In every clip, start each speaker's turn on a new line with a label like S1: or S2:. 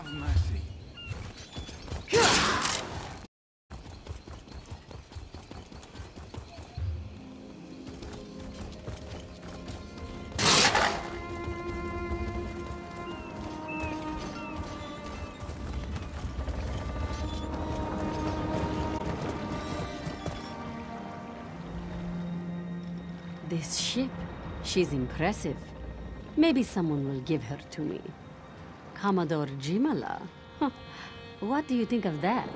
S1: Have mercy.
S2: This ship, she's impressive. Maybe someone will give her to me. Commodore Jimala? Huh. What do you think of that?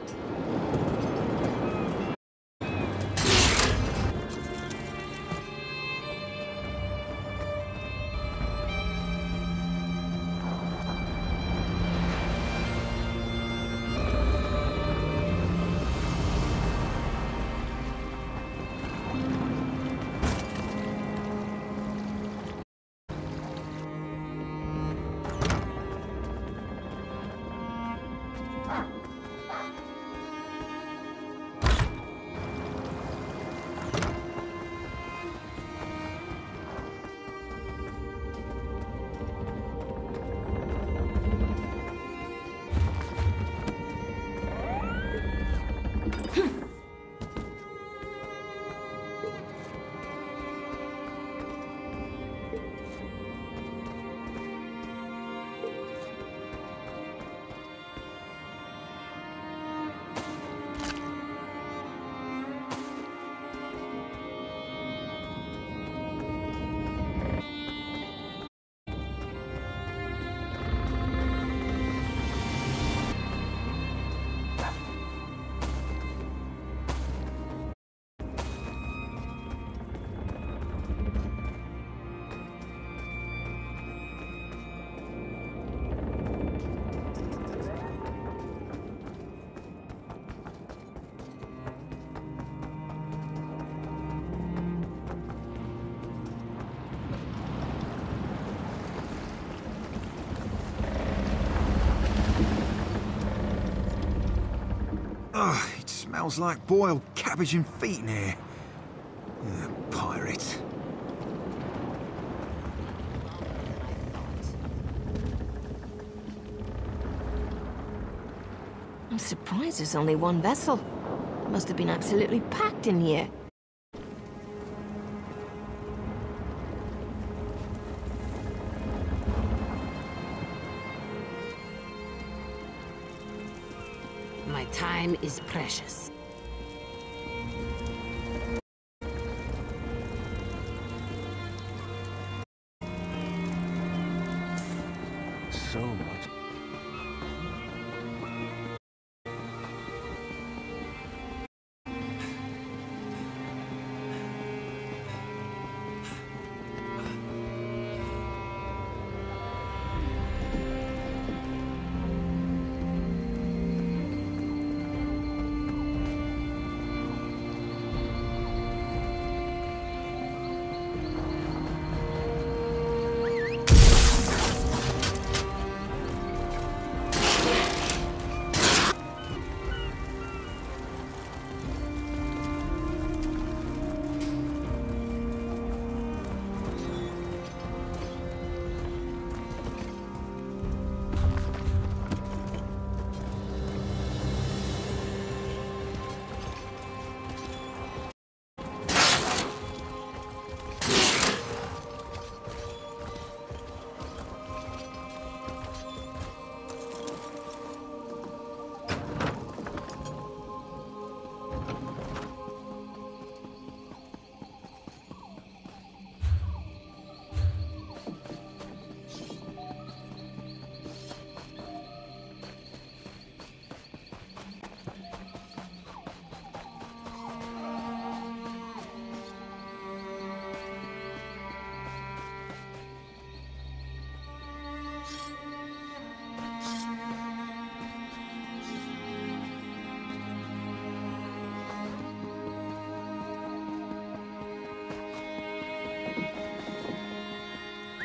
S1: Ugh, it smells like boiled cabbage and feet in here. Pirate.
S3: I'm surprised there's only one vessel. It must have been absolutely packed in here.
S2: My time is precious.
S1: So much.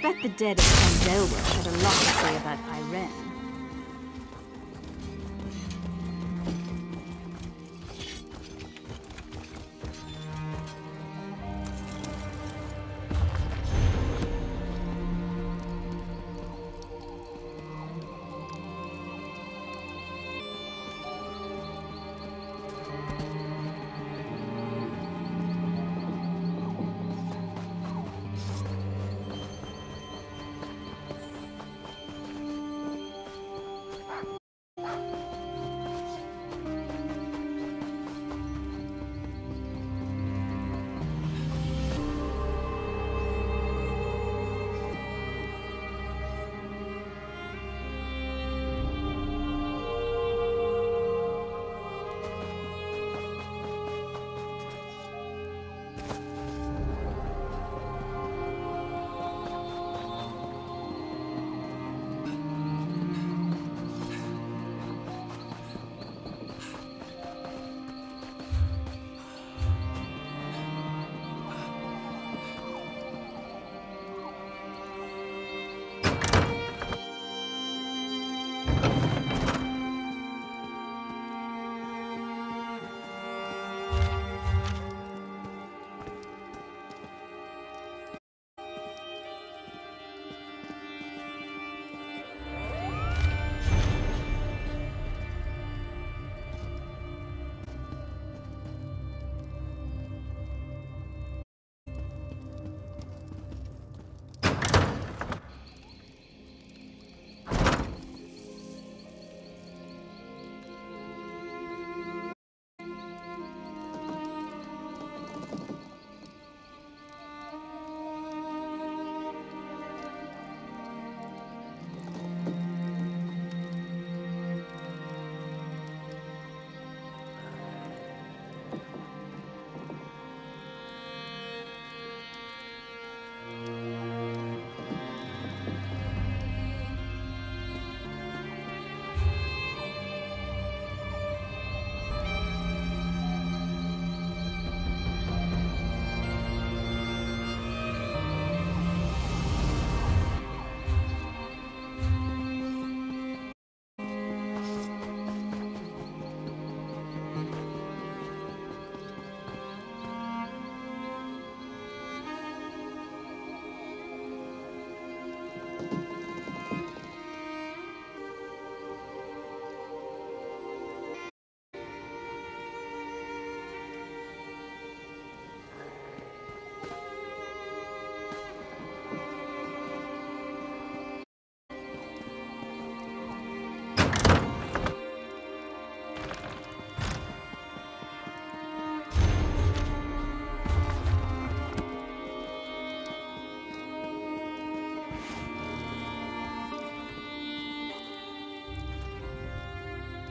S2: Bet the dead of Sandelwa had a lot to say about Irene.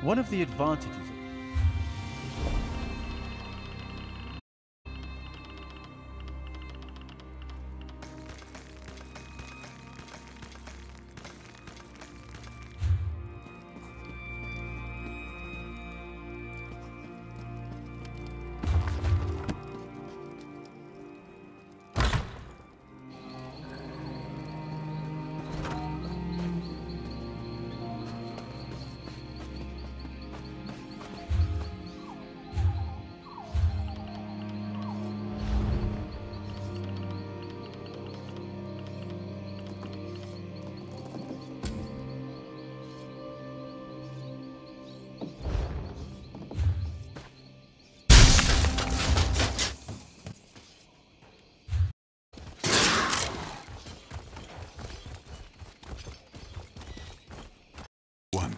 S4: One of the advantages of
S1: One.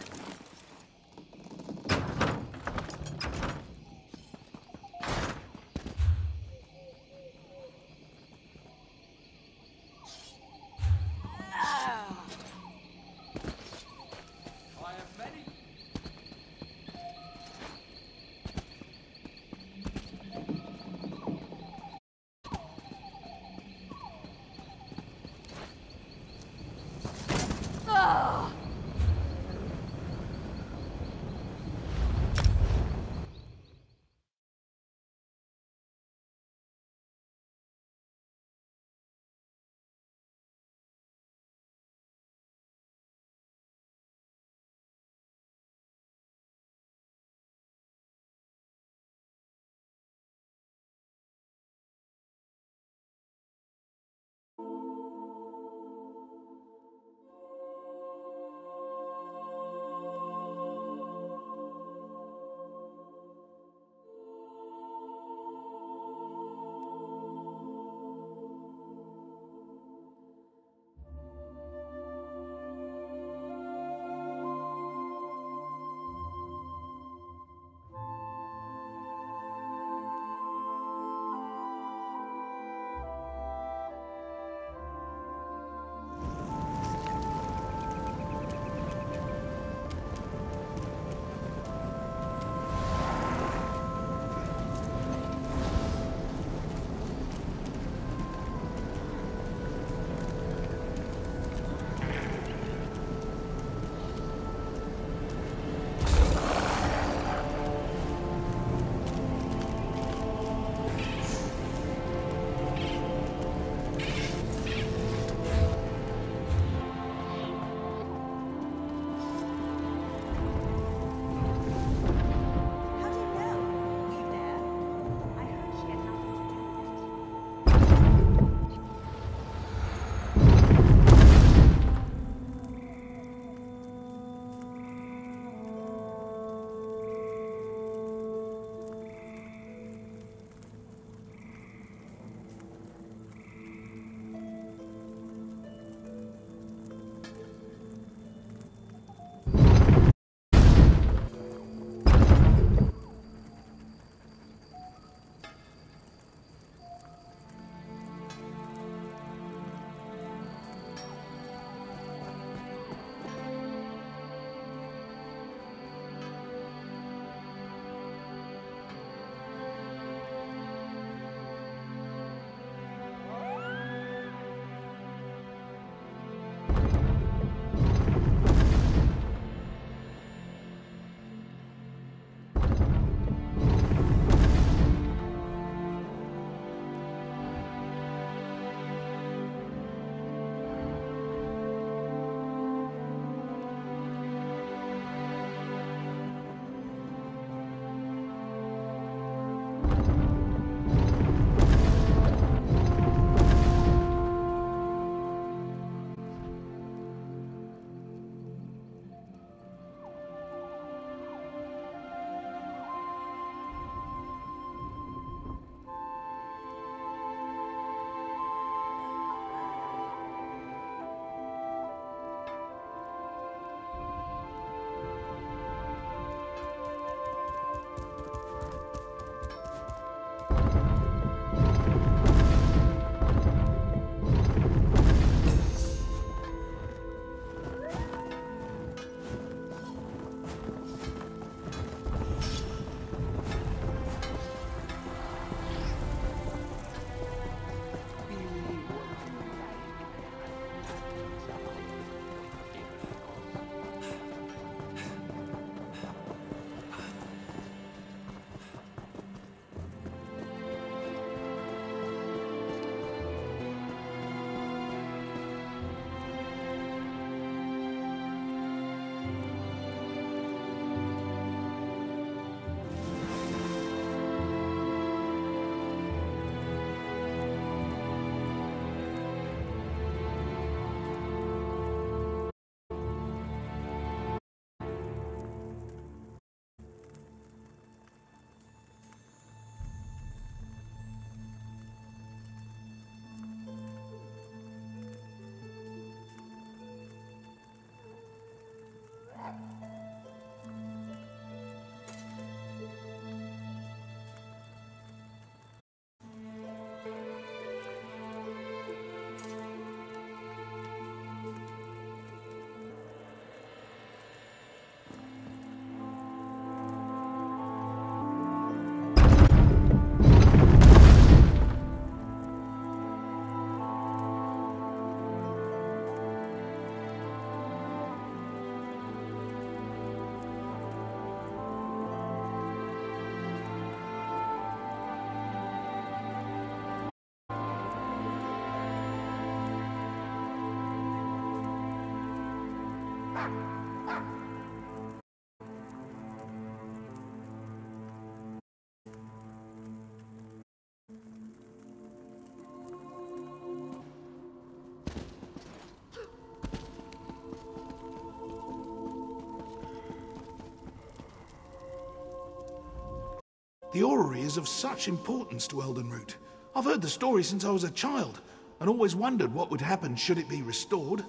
S4: The orrery is of such importance to Eldenroot. I've heard the story since I was a child, and always wondered what would happen should it be restored.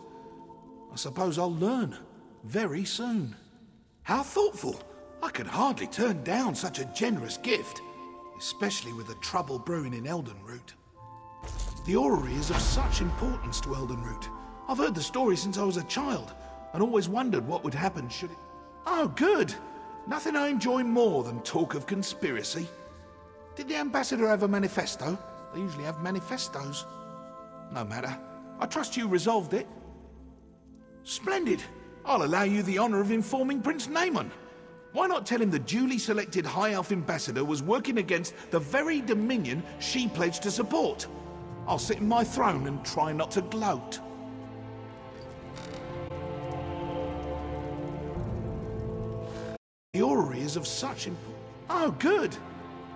S4: I suppose I'll learn very soon. How thoughtful! I could hardly turn down such a generous gift, especially with the trouble brewing in Eldenroot. The orrery is of such importance to Eldenroot. I've heard the story since I was a child, and always wondered what would happen should it... Oh, good! Nothing I enjoy more than talk of conspiracy. Did the ambassador have a manifesto? They usually have manifestos. No matter. I trust you resolved it. Splendid. I'll allow you the honor of informing Prince Naaman. Why not tell him the duly selected High Elf ambassador was working against the very dominion she pledged to support? I'll sit in my throne and try not to gloat. The orrery is of such importance. Oh, good.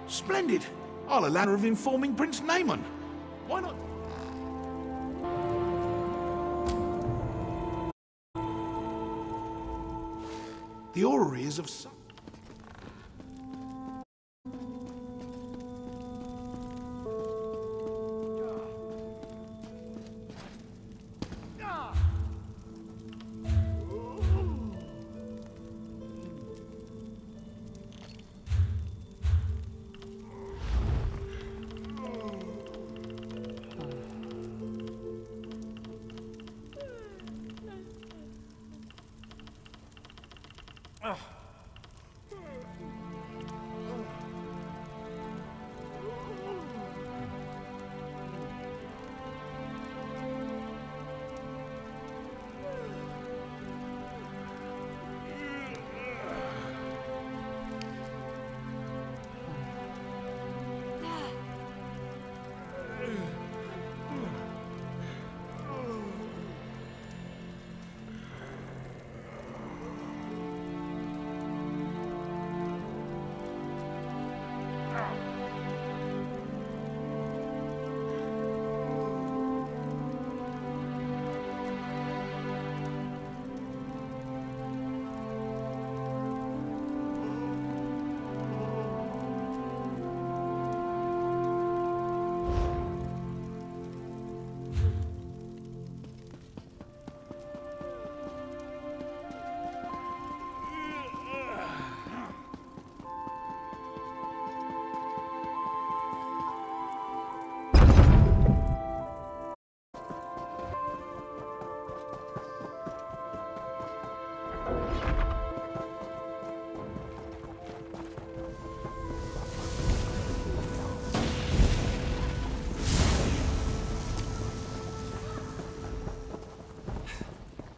S4: Splendid. I'll allow her of informing Prince Naaman. Why not? The orrery is of such...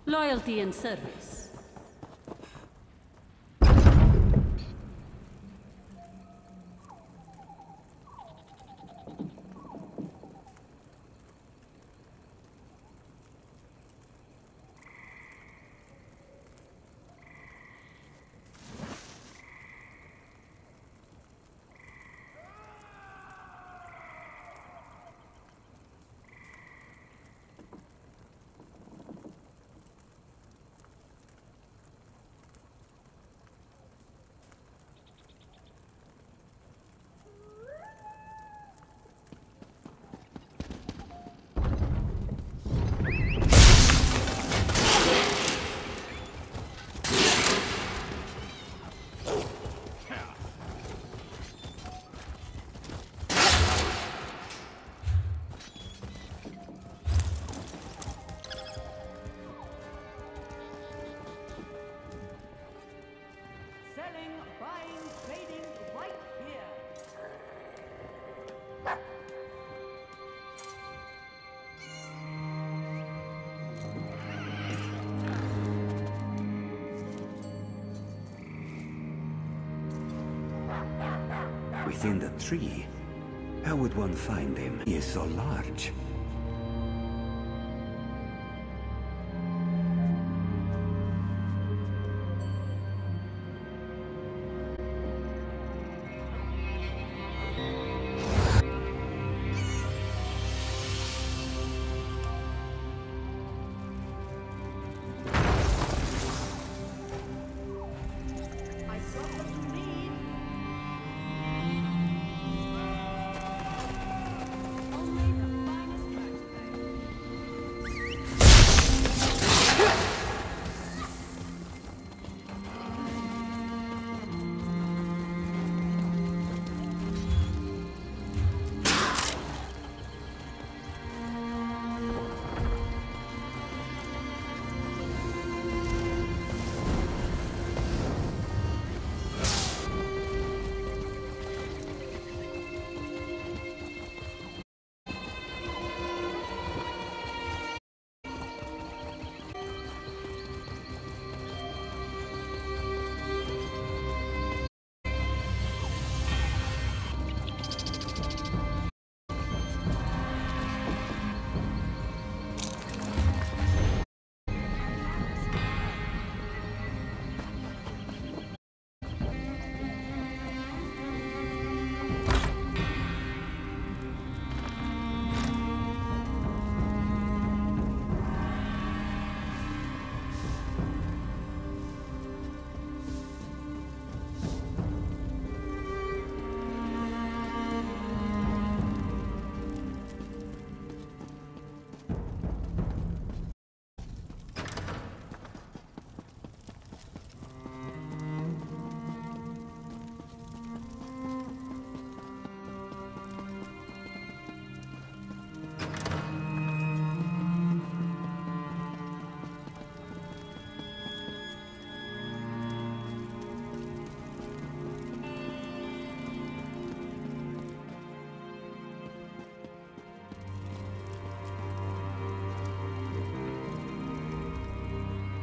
S2: Loyalty and service.
S5: within the tree. How would one find him? He is so large.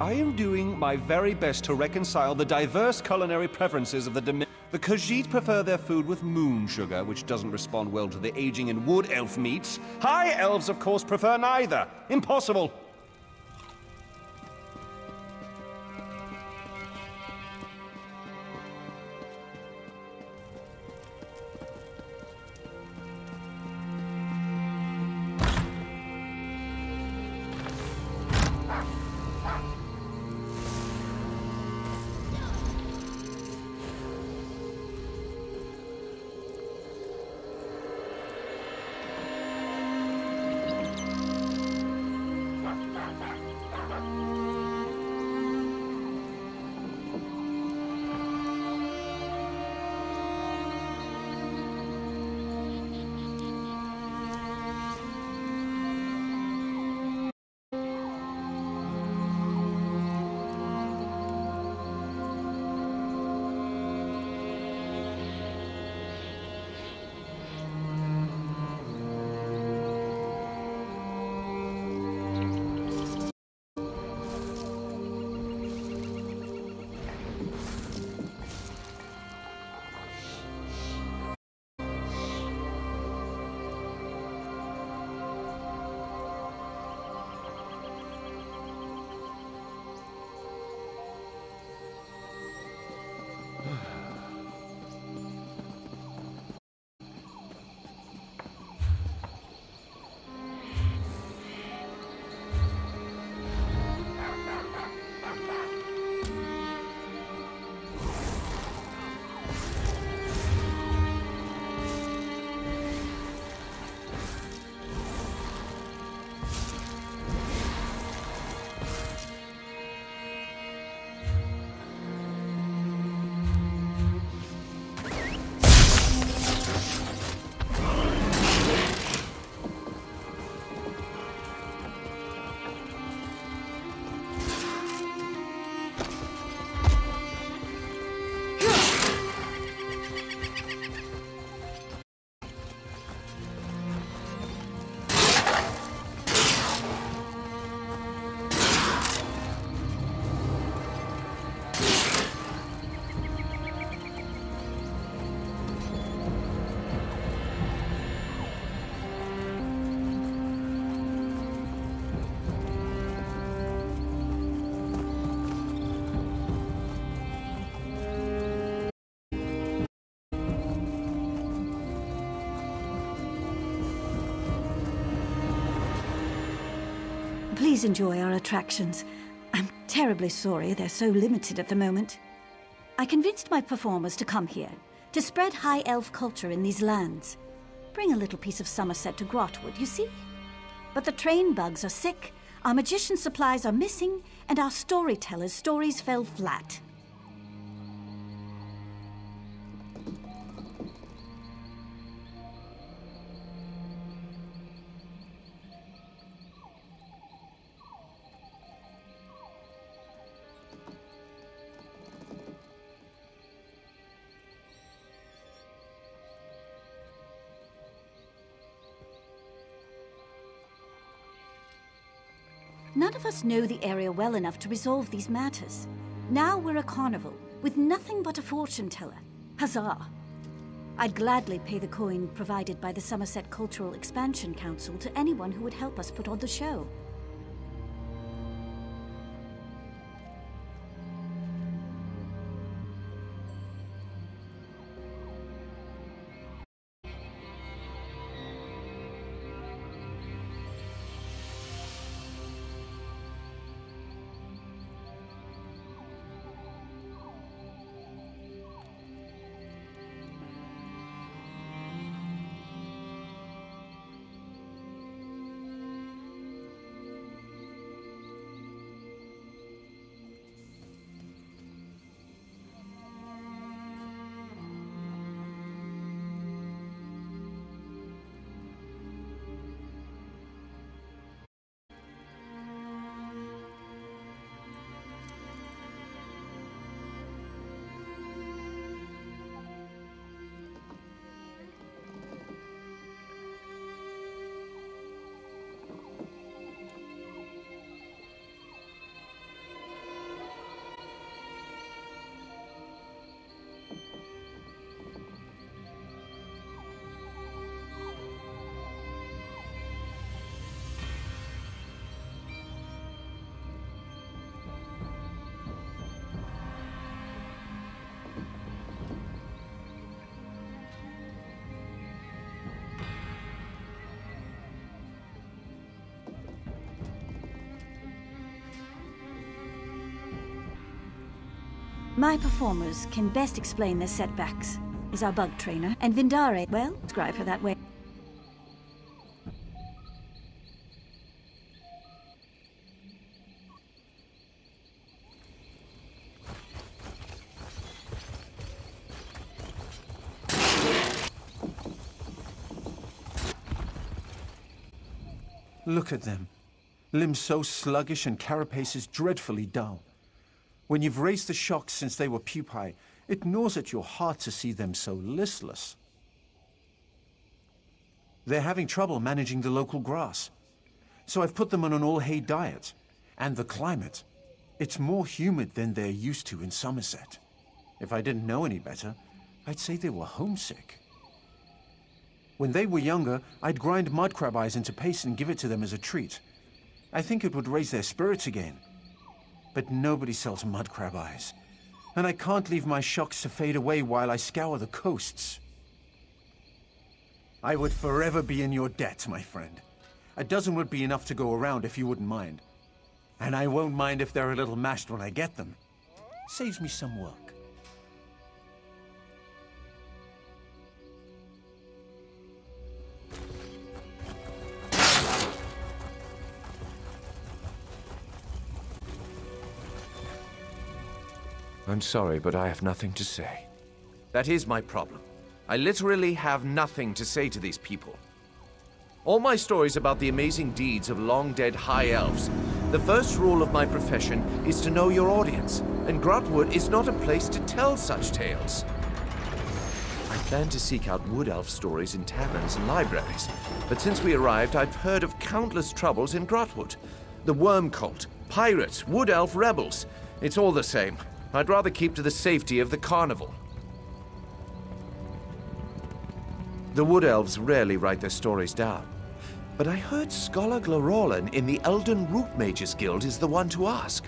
S6: I am doing my very best to reconcile the diverse culinary preferences of the The Khajiit prefer their food with moon sugar, which doesn't respond well to the aging in wood elf meats. High elves, of course, prefer neither. Impossible.
S7: Please enjoy our attractions. I'm terribly sorry they're so limited at the moment. I convinced my performers to come here, to spread high elf culture in these lands. Bring a little piece of Somerset to Grotwood, you see? But the train bugs are sick, our magician supplies are missing, and our storytellers' stories fell flat. None of us know the area well enough to resolve these matters. Now we're a carnival, with nothing but a fortune teller. Huzzah! I'd gladly pay the coin provided by the Somerset Cultural Expansion Council to anyone who would help us put on the show. My performers can best explain their setbacks. Is our bug trainer, and Vindare, well, describe her that way.
S8: Look at them. Limbs so sluggish and carapaces dreadfully dull. When you've raised the shocks since they were pupae, it gnaws at your heart to see them so listless. They're having trouble managing the local grass. So I've put them on an all-hay diet. And the climate. It's more humid than they're used to in Somerset. If I didn't know any better, I'd say they were homesick. When they were younger, I'd grind mudcrab eyes into paste and give it to them as a treat. I think it would raise their spirits again. But nobody sells mudcrab eyes. And I can't leave my shocks to fade away while I scour the coasts. I would forever be in your debt, my friend. A dozen would be enough to go around if you wouldn't mind. And I won't mind if they're a little mashed when I get them. Saves me some work.
S9: I'm sorry, but I have nothing to say. That is my problem. I literally have nothing to say to these people. All my stories about the amazing deeds of long-dead high elves, the first rule of my profession is to know your audience, and Grotwood is not a place to tell such tales. I planned to seek out wood elf stories in taverns and libraries, but since we arrived, I've heard of countless troubles in Grotwood. The worm cult, pirates, wood elf rebels. It's all the same. I'd rather keep to the safety of the carnival. The Wood Elves rarely write their stories down. But I heard Scholar Glorolan in the Elden Root Mages Guild is the one to ask.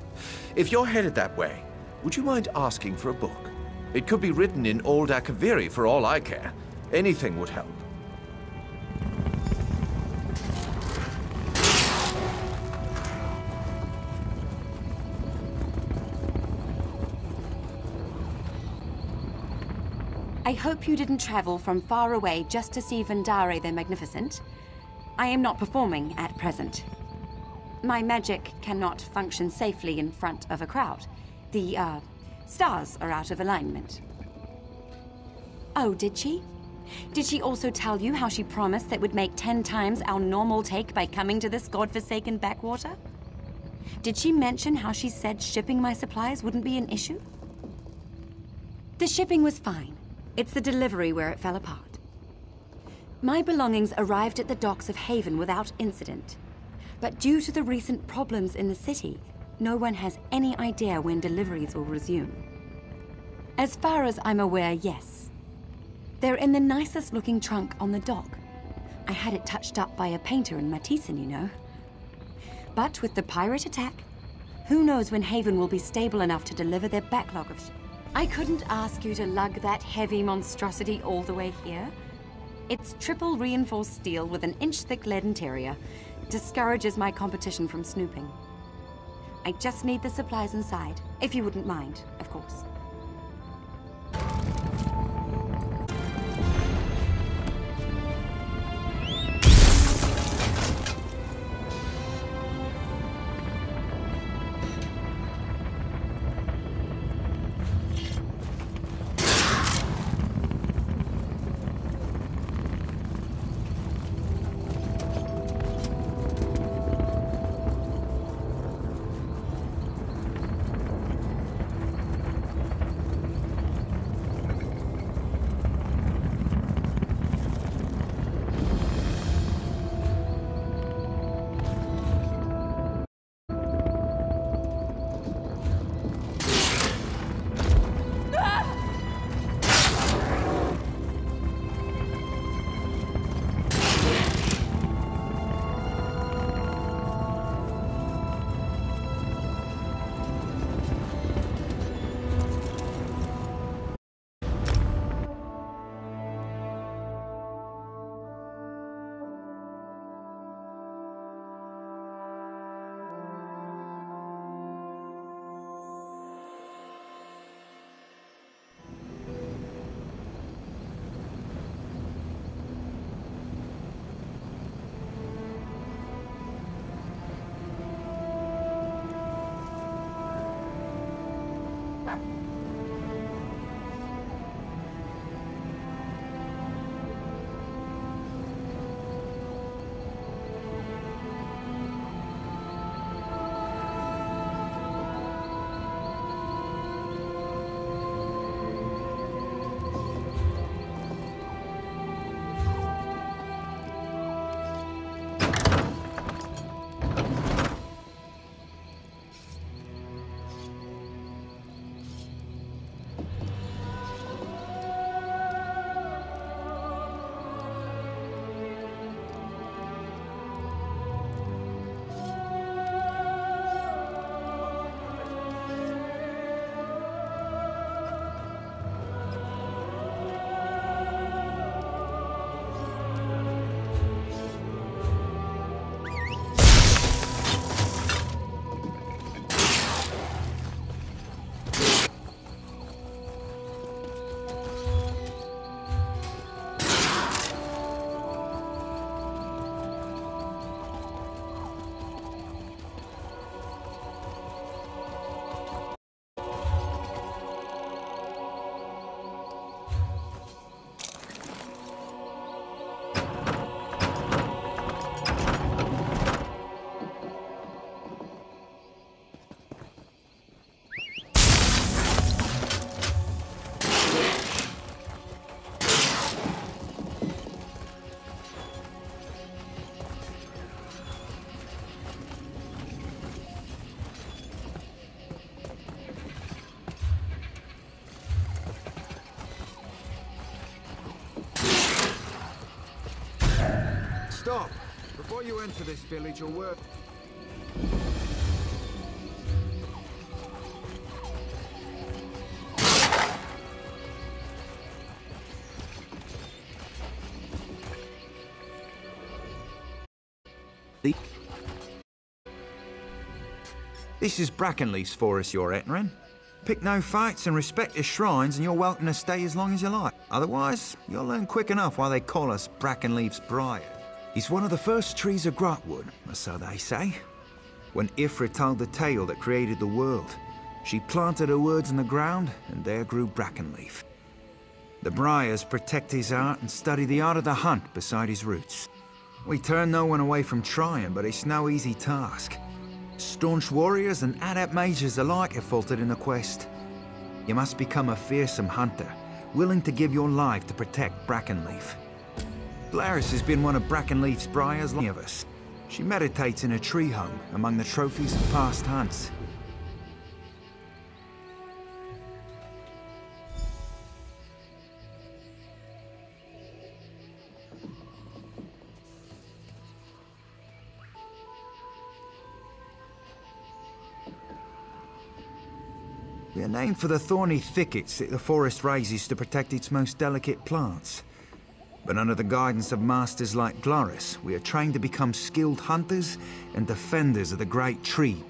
S9: If you're headed that way, would you mind asking for a book? It could be written in Old Akaviri for all I care. Anything would help.
S10: I hope you didn't travel from far away just to see Vendare the Magnificent. I am not performing at present. My magic cannot function safely in front of a crowd. The, stars are out of alignment. Oh, did she? Did she also tell you how she promised that would make 10 times our normal take by coming to this godforsaken backwater? Did she mention how she said shipping my supplies wouldn't be an issue? The shipping was fine. It's the delivery where it fell apart. My belongings arrived at the docks of Haven without incident. But due to the recent problems in the city, no one has any idea when deliveries will resume. As far as I'm aware, yes. They're in the nicest looking trunk on the dock. I had it touched up by a painter in Matisen, you know. But with the pirate attack, who knows when Haven will be stable enough to deliver their backlog of I couldn't ask you to lug that heavy monstrosity all the way here. It's triple reinforced steel with an inch-thick lead interior. Discourages my competition from snooping. I just need the supplies inside, if you wouldn't mind, of course.
S1: Stop! Before you enter this village, your work... This is Brackenleaf's forest you're entering. Pick no fights and respect your shrines and you're welcome to stay as long as you like. Otherwise, you'll learn quick enough why they call us Brackenleaf's Briar. He's one of the first trees of Grotwood, or so they say. When Ifrit told the tale that created the world, she planted her words in the ground and there grew Brackenleaf. The Briars protect his art and study the art of the hunt beside his roots. We turn no one away from trying, but it's no easy task. Staunch warriors and adept mages alike have faltered in the quest. You must become a fearsome hunter, willing to give your life to protect Brackenleaf. Blaris has been one of Brackenleaf's briars like of us. She meditates in a tree home among the trophies of past hunts. They're named for the thorny thickets that the forest raises to protect its most delicate plants. But under the guidance of masters like Glaris, we are trained to become skilled hunters and defenders of the great tree.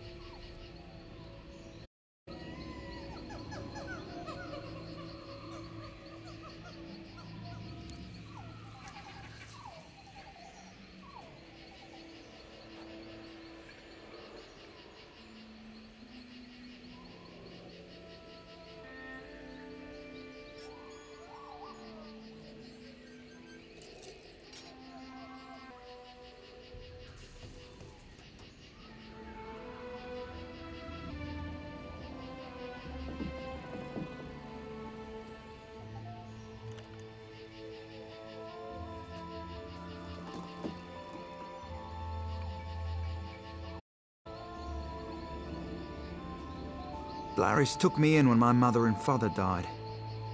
S1: Glaris took me in when my mother and father died.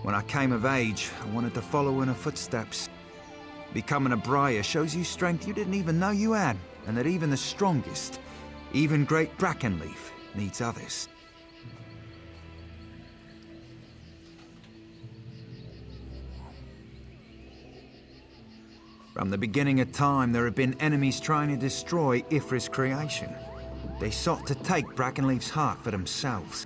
S1: When I came of age, I wanted to follow in her footsteps. Becoming a briar shows you strength you didn't even know you had, and that even the strongest, even great Brackenleaf, needs others. From the beginning of time, there have been enemies trying to destroy Ifrit's creation. They sought to take Brackenleaf's heart for themselves.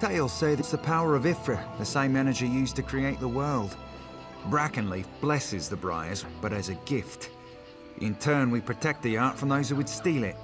S1: Tales say that it's the power of Ifrit, the same energy used to create the world. Brackenleaf blesses the Briars, but as a gift. In turn, we protect the art from those who would steal it.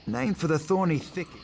S1: Named for the thorny thicket.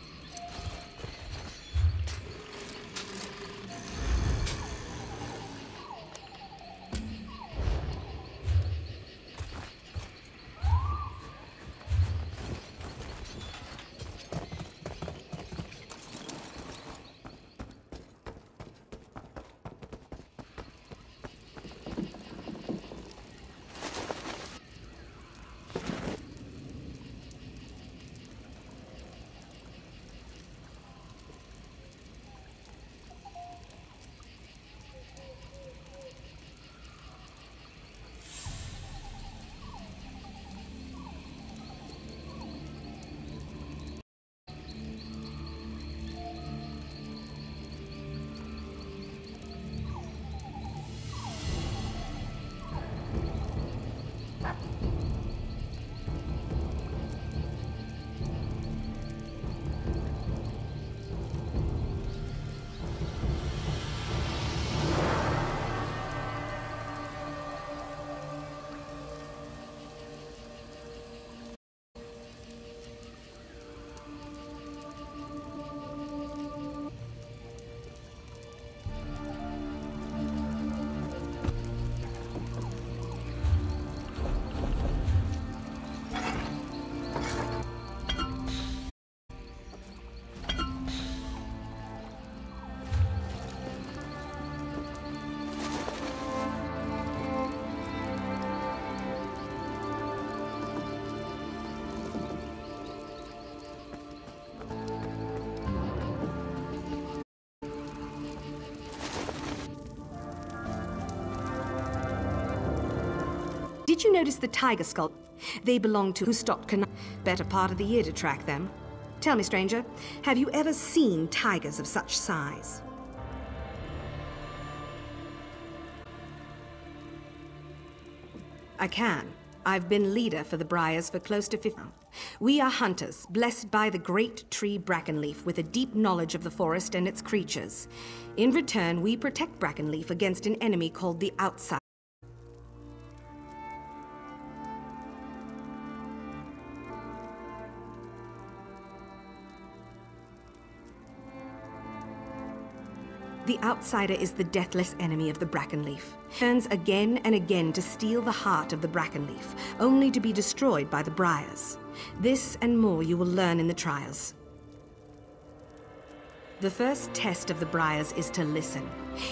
S11: Did you notice the tiger skull? They belong to who stopped better part of the year to track them. Tell me, stranger, have you ever seen tigers of such size? I can. I've been leader for the Briars for close to 50. We are hunters, blessed by the great tree Brackenleaf with a deep knowledge of the forest and its creatures. In return, we protect Brackenleaf against an enemy called the Outsider. The Outsider is the deathless enemy of the Brackenleaf. Turns again and again to steal the heart of the Brackenleaf, only to be destroyed by the Briars. This and more you will learn in the trials. The first test of the Briars is to listen.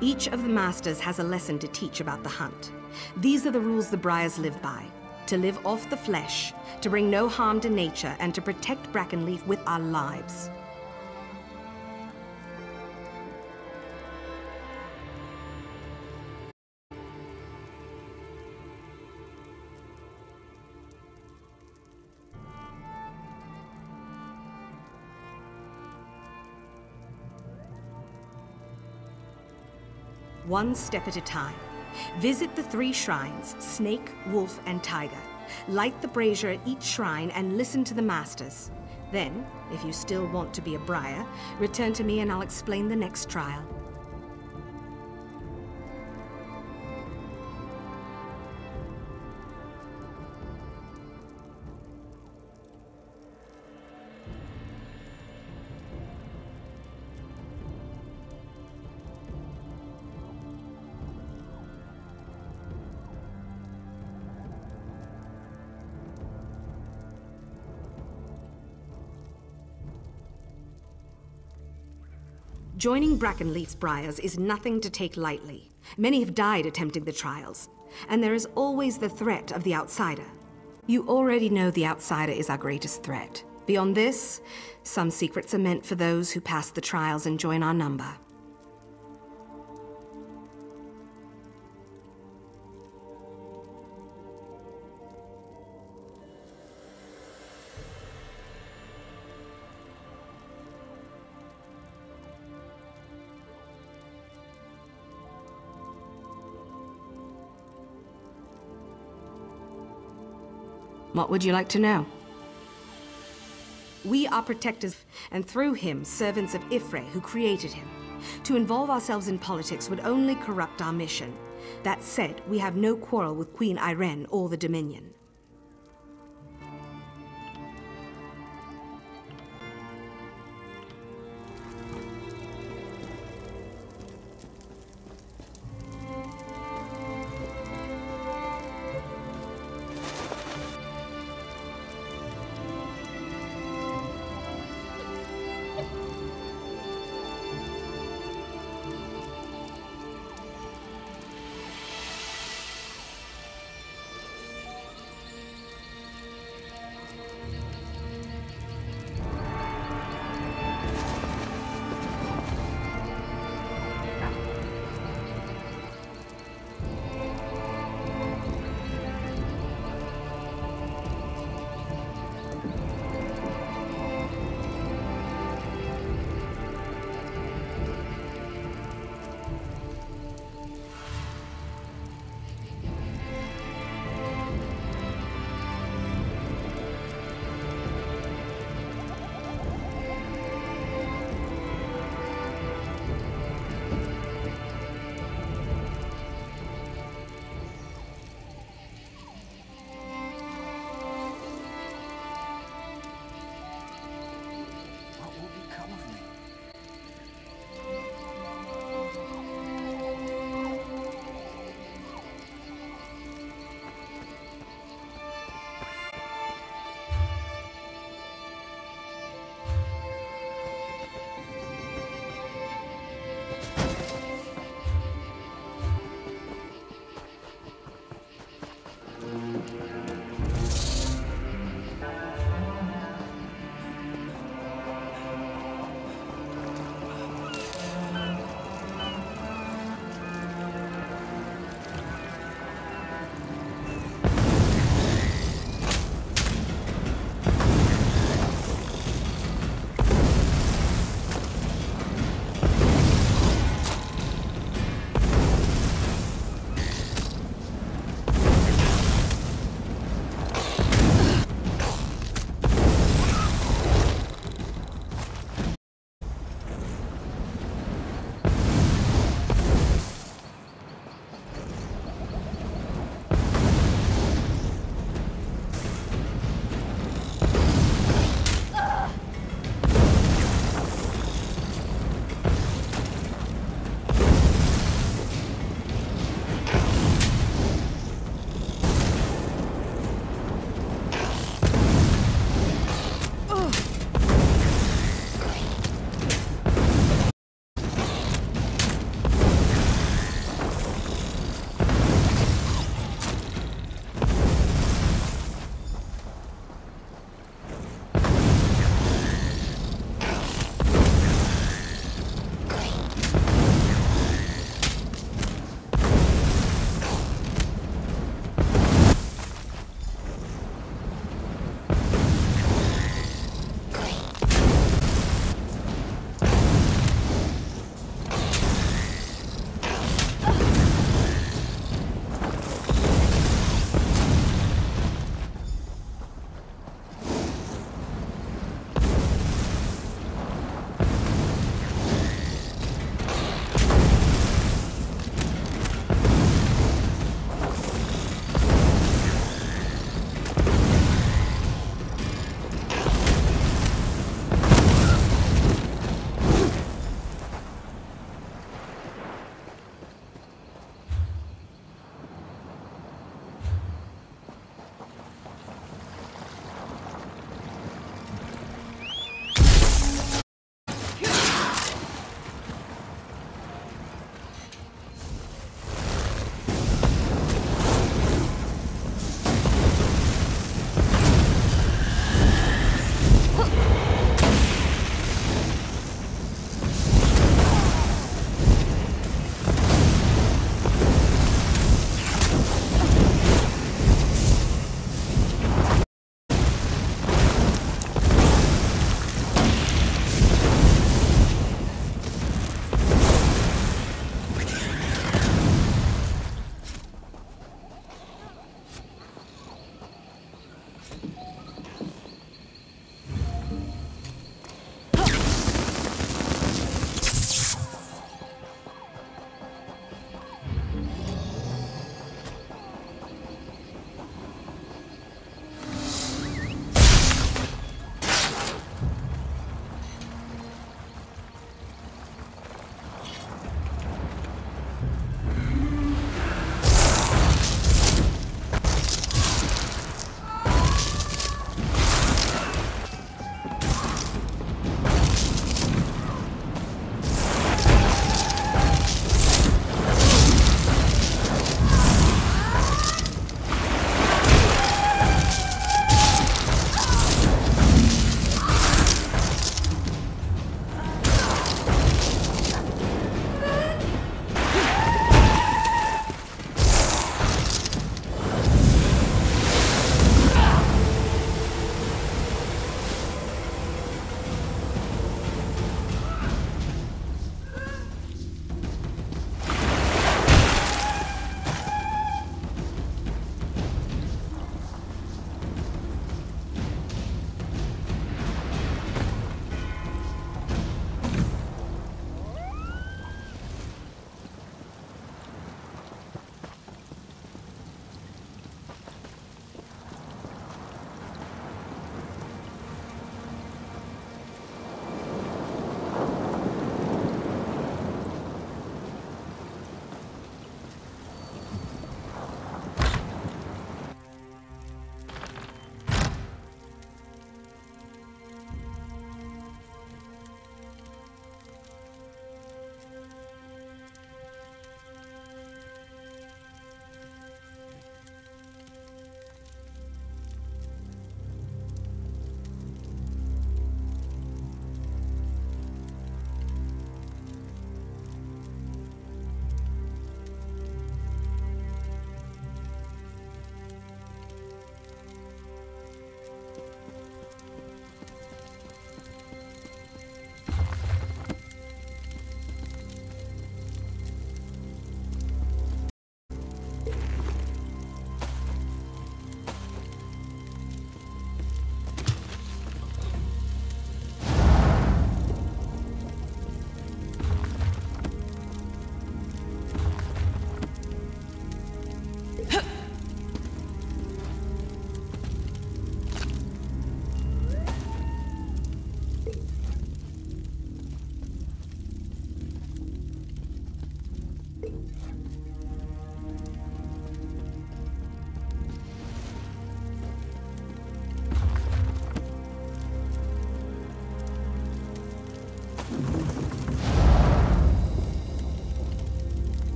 S11: Each of the masters has a lesson to teach about the hunt. These are the rules the Briars live by. To live off the flesh, to bring no harm to nature, and to protect Brackenleaf with our lives. One step at a time. Visit the 3 shrines, Snake, Wolf, and Tiger. Light the brazier at each shrine and listen to the masters. Then, if you still want to be a Briar, return to me and I'll explain the next trial. Joining Brackenleaf's Briars is nothing to take lightly. Many have died attempting the trials, and there is always the threat of the Outsider. You already know the Outsider is our greatest threat. Beyond this, some secrets are meant for those who pass the trials and join our number. What would you like to know? We are protectors, and through him, servants of Ifre, who created him. To involve ourselves in politics would only corrupt our mission. That said, we have no quarrel with Queen Irene or the Dominion.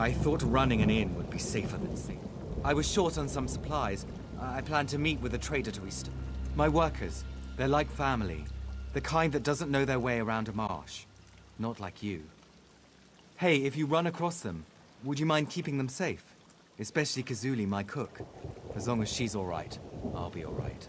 S12: I thought running an inn would be safer than safe. I was short on some supplies. I planned to meet with a trader to restock. My workers, they're like family. The kind that doesn't know their way around a marsh. Not like you. Hey, if you run across them, would you mind keeping them safe? Especially Kazuli, my cook. As long as she's all right, I'll be all right.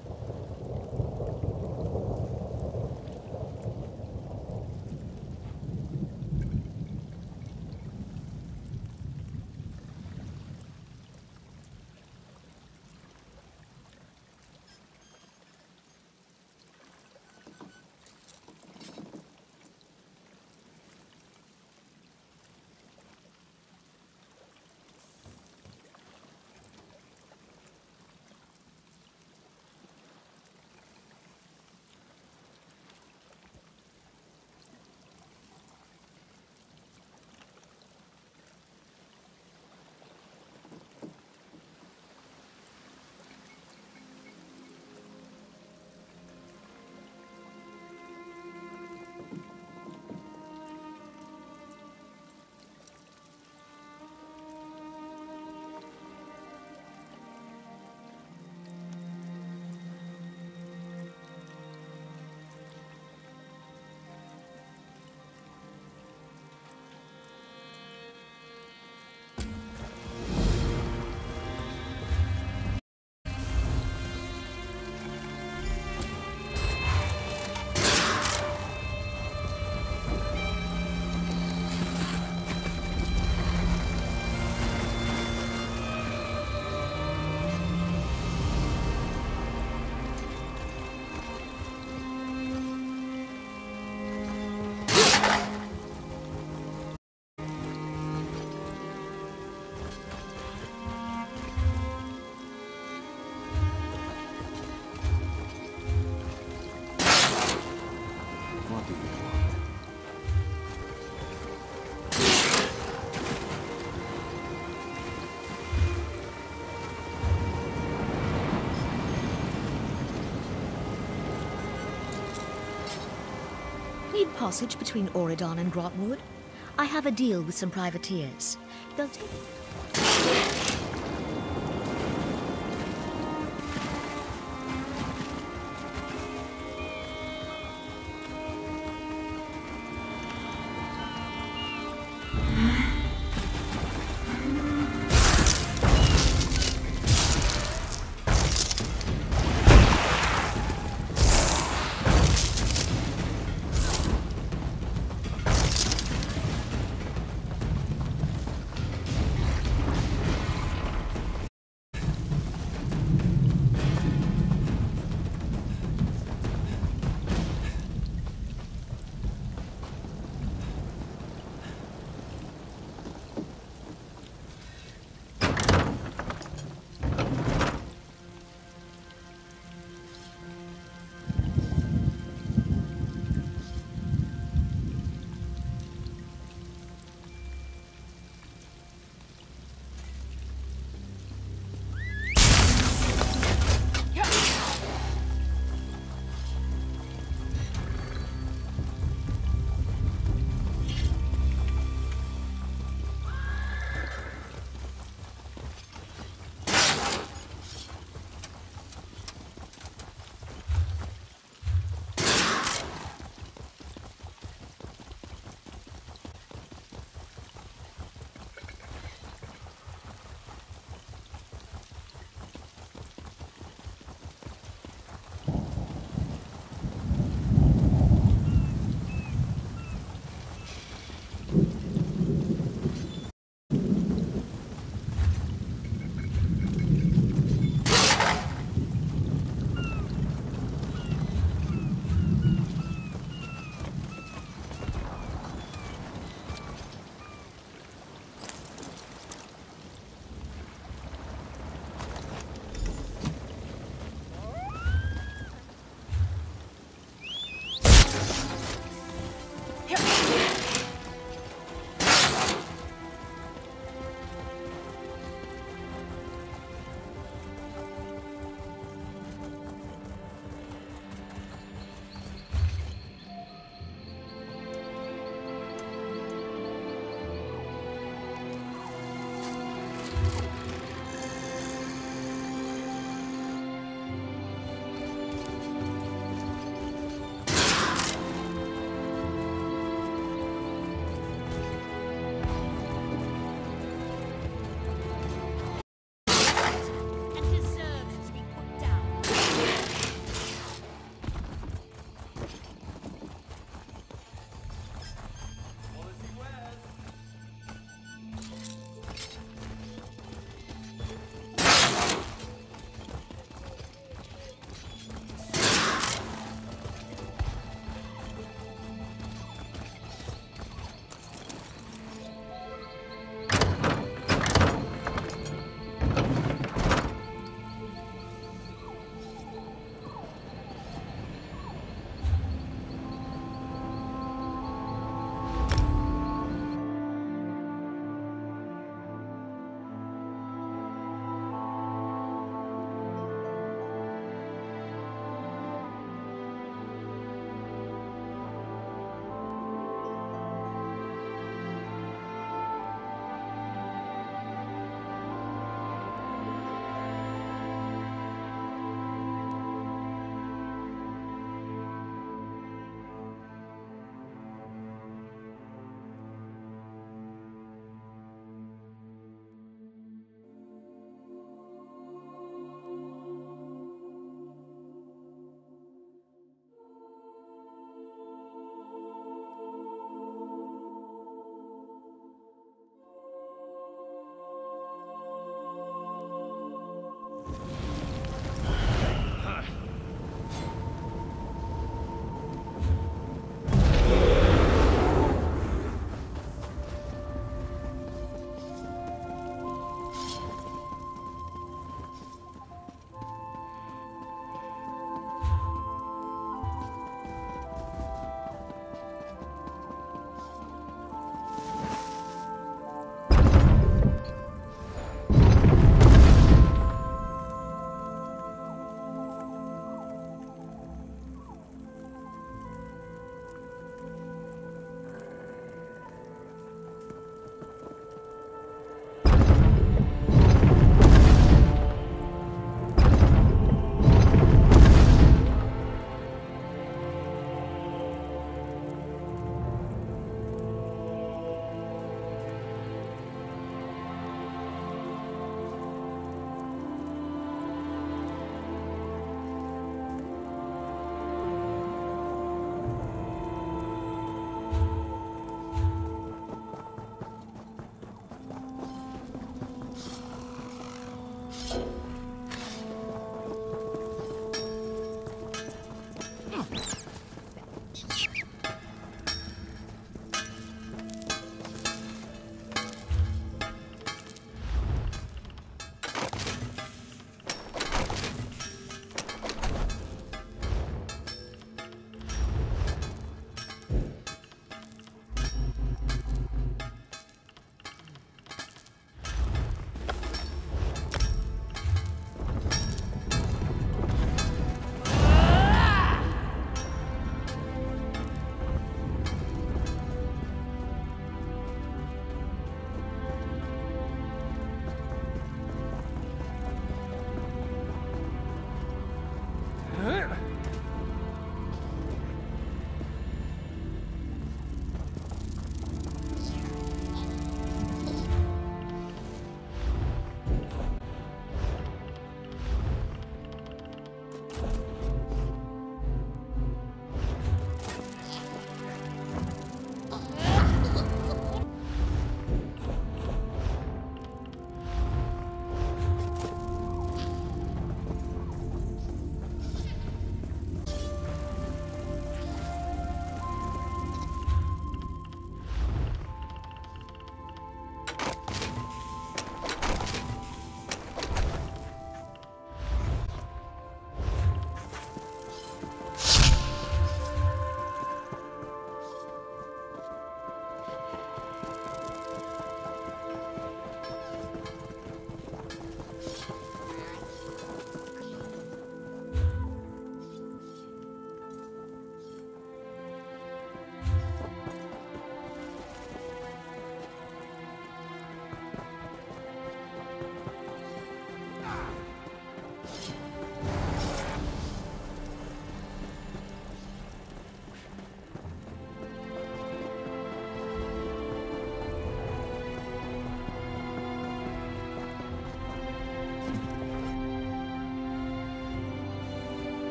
S13: Need passage between Auridon and Grotwood? I have a deal with some privateers. They'll take...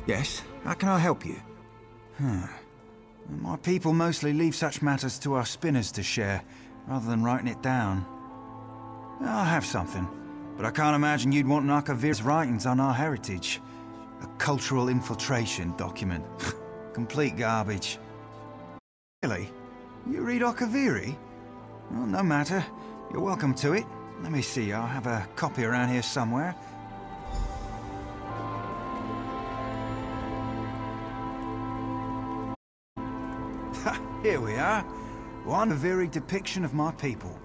S1: Yes, how can I help you? My people mostly leave such matters to our spinners to share, rather than writing it down. I have something, but I can't imagine you'd want Akavira's writings on our heritage. A cultural infiltration document. Complete garbage. Really? You read Akaviri? Well, no matter. You're welcome to it. Let me see, I'll have a copy around here somewhere. Here we are. One Akaviri depiction of my people.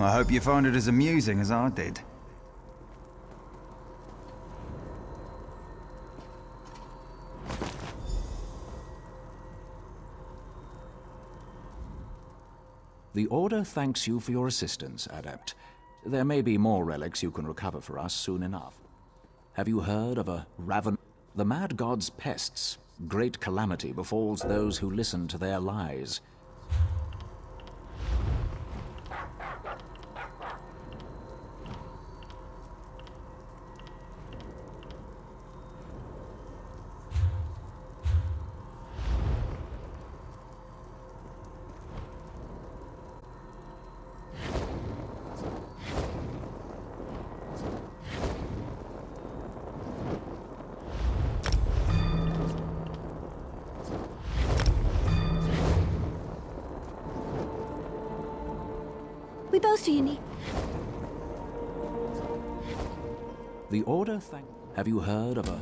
S1: I hope you find it as amusing as I did.
S14: The Order thanks you for your assistance, Adept. There may be more relics you can recover for us soon enough. Have you heard of a raven? The Mad God's pests. Great calamity befalls those who listen to their lies.
S7: We both do unique.
S14: The Order Have you heard of a...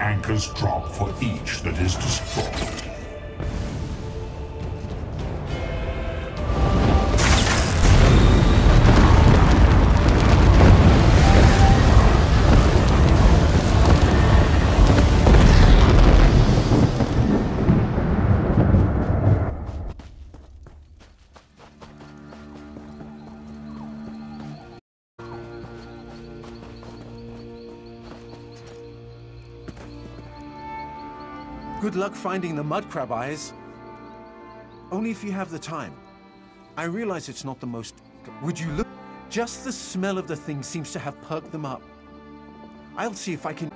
S15: anchors drop for each that is destroyed.
S8: Good luck finding the mud crab eyes. Only if you have the time. I realize it's not the most... Would you look? Just the smell of the thing seems to have perked them up. I'll see if I can...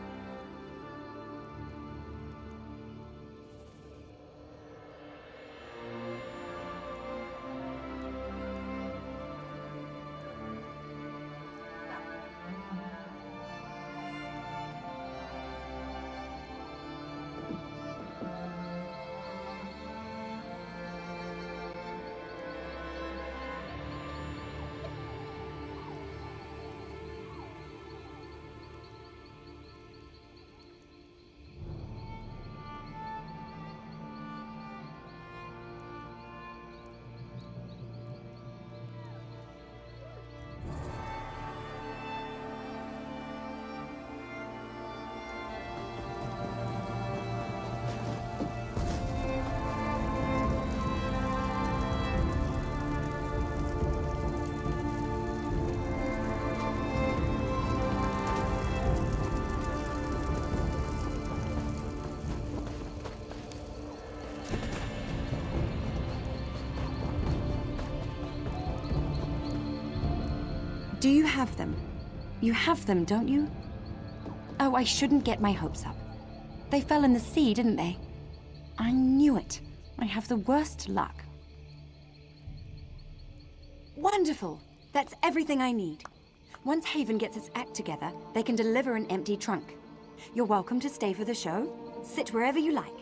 S10: Do you have them? You have them, don't you? Oh, I shouldn't get my hopes up. They fell in the sea, didn't they? I knew it. I have the worst luck. Wonderful! That's everything I need. Once Haven gets its act together, they can deliver an empty trunk. You're welcome to stay for the show. Sit wherever you like.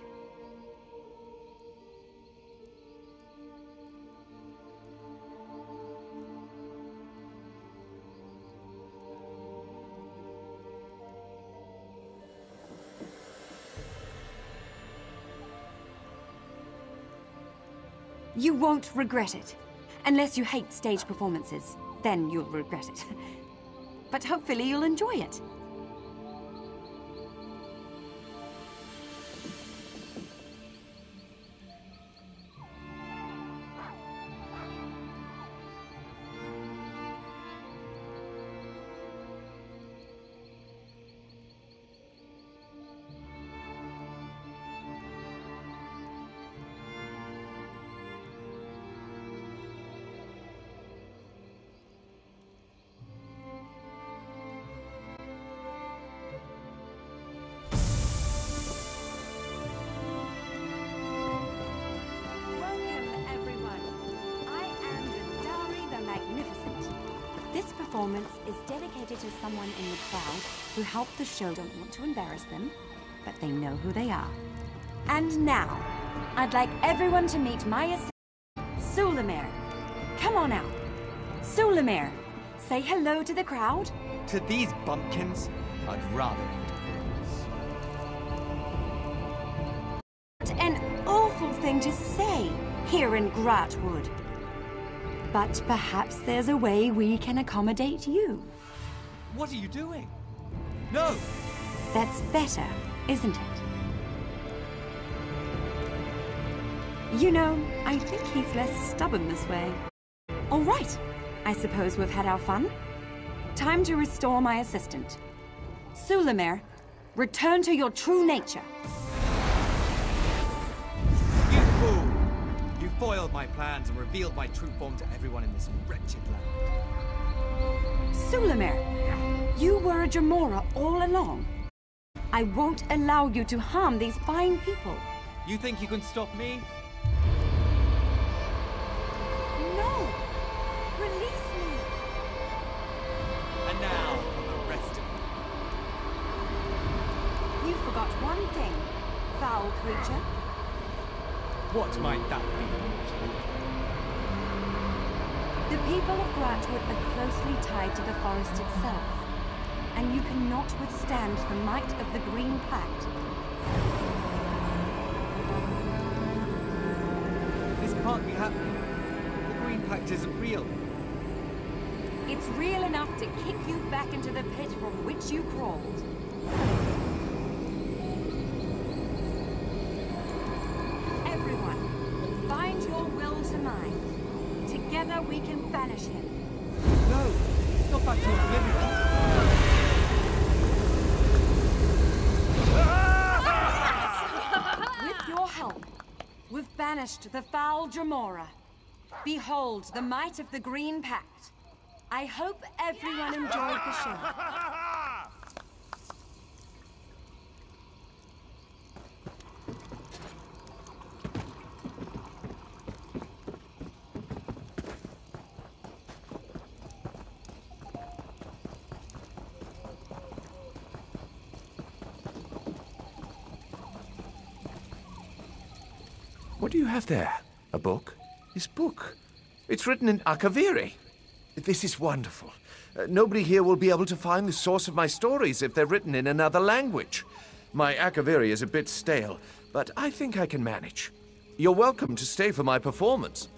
S10: You won't regret it. Unless you hate stage performances. Then you'll regret it. But hopefully you'll enjoy it. This performance is dedicated to someone in the crowd who helped the show. Don't want to embarrass them, but they know who they are. And now, I'd like everyone to meet my assistant, Sulamir. Come on out. Sulamir, say hello to the crowd.
S12: To these bumpkins, I'd rather
S10: What an awful thing to say here in Gratwood. But perhaps there's a way we can accommodate you.
S12: What are you doing? No!
S10: That's better, isn't it? You know, I think he's less stubborn this way. All right, I suppose we've had our fun. Time to restore my assistant. Sulamir, return to your true nature.
S12: You fool! You foiled my plans and revealed my true form to everyone in this wretched land.
S10: Sulamir, you were a Jamora all along. I won't allow you to harm these fine people.
S12: You think you can stop me?
S10: No! Release me!
S12: And now for the rest of
S10: You forgot one thing, foul creature.
S12: What might that be?
S10: The people of Gratwood are closely tied to the forest itself. and you cannot withstand the might of the Green Pact.
S12: This can't be happening. The Green Pact isn't real.
S10: It's real enough to kick you back into the pit from which you crawled. Everyone, bind your will to mine. Together we can banish him.
S12: No, not back to oblivion.
S10: With your help, we've banished the foul Dremora. Behold the might of the Green Pact. I hope everyone enjoyed the show.
S9: What do you have there? A book? This book? It's written in Akaviri. This is wonderful. Nobody here will be able to find the source of my stories if they're written in another language. My Akaviri is a bit stale, but I think I can manage. You're welcome to stay for my performance.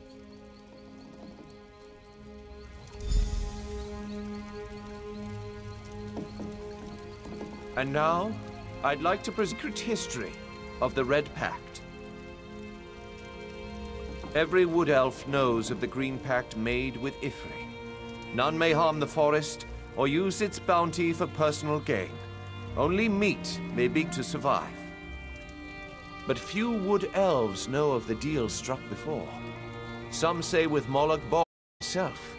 S9: And now, I'd like to present history of the Red Pact. Every Wood Elf knows of the Green Pact made with Ifri. None may harm the forest or use its bounty for personal gain. Only meat may be to survive. But few Wood Elves know of the deal struck before. Some say with Molag Bal himself.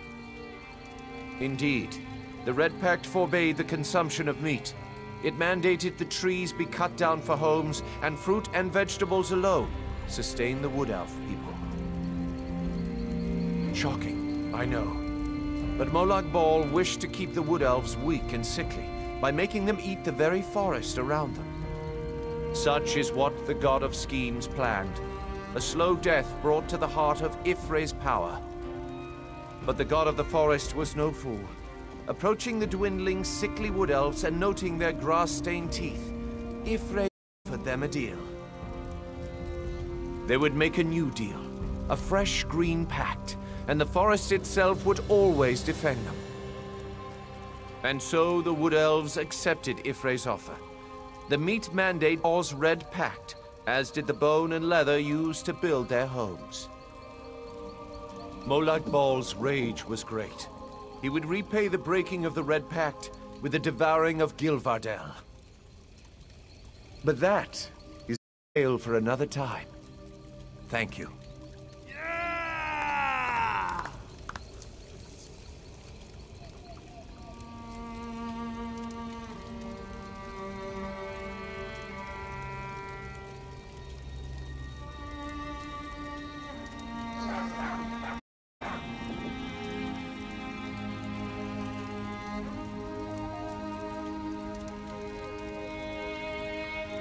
S9: Indeed, the Red Pact forbade the consumption of meat. It mandated the trees be cut down for homes, and fruit and vegetables alone sustain the Wood Elf people. Shocking, I know. But Molag Bal wished to keep the Wood Elves weak and sickly by making them eat the very forest around them. Such is what the God of Schemes planned, a slow death brought to the heart of Ifre's power. But the God of the Forest was no fool. Approaching the dwindling, sickly Wood Elves and noting their grass-stained teeth, Ifre offered them a deal. They would make a new deal, a fresh Green Pact, and the forest itself would always defend them. And so the Wood Elves accepted Ifre's offer. The meat mandate was Red Pact, as did the bone and leather used to build their homes. Molag Bal's rage was great. He would repay the breaking of the Red Pact with the devouring of Gilvardel. But that is a tale for another time. Thank you.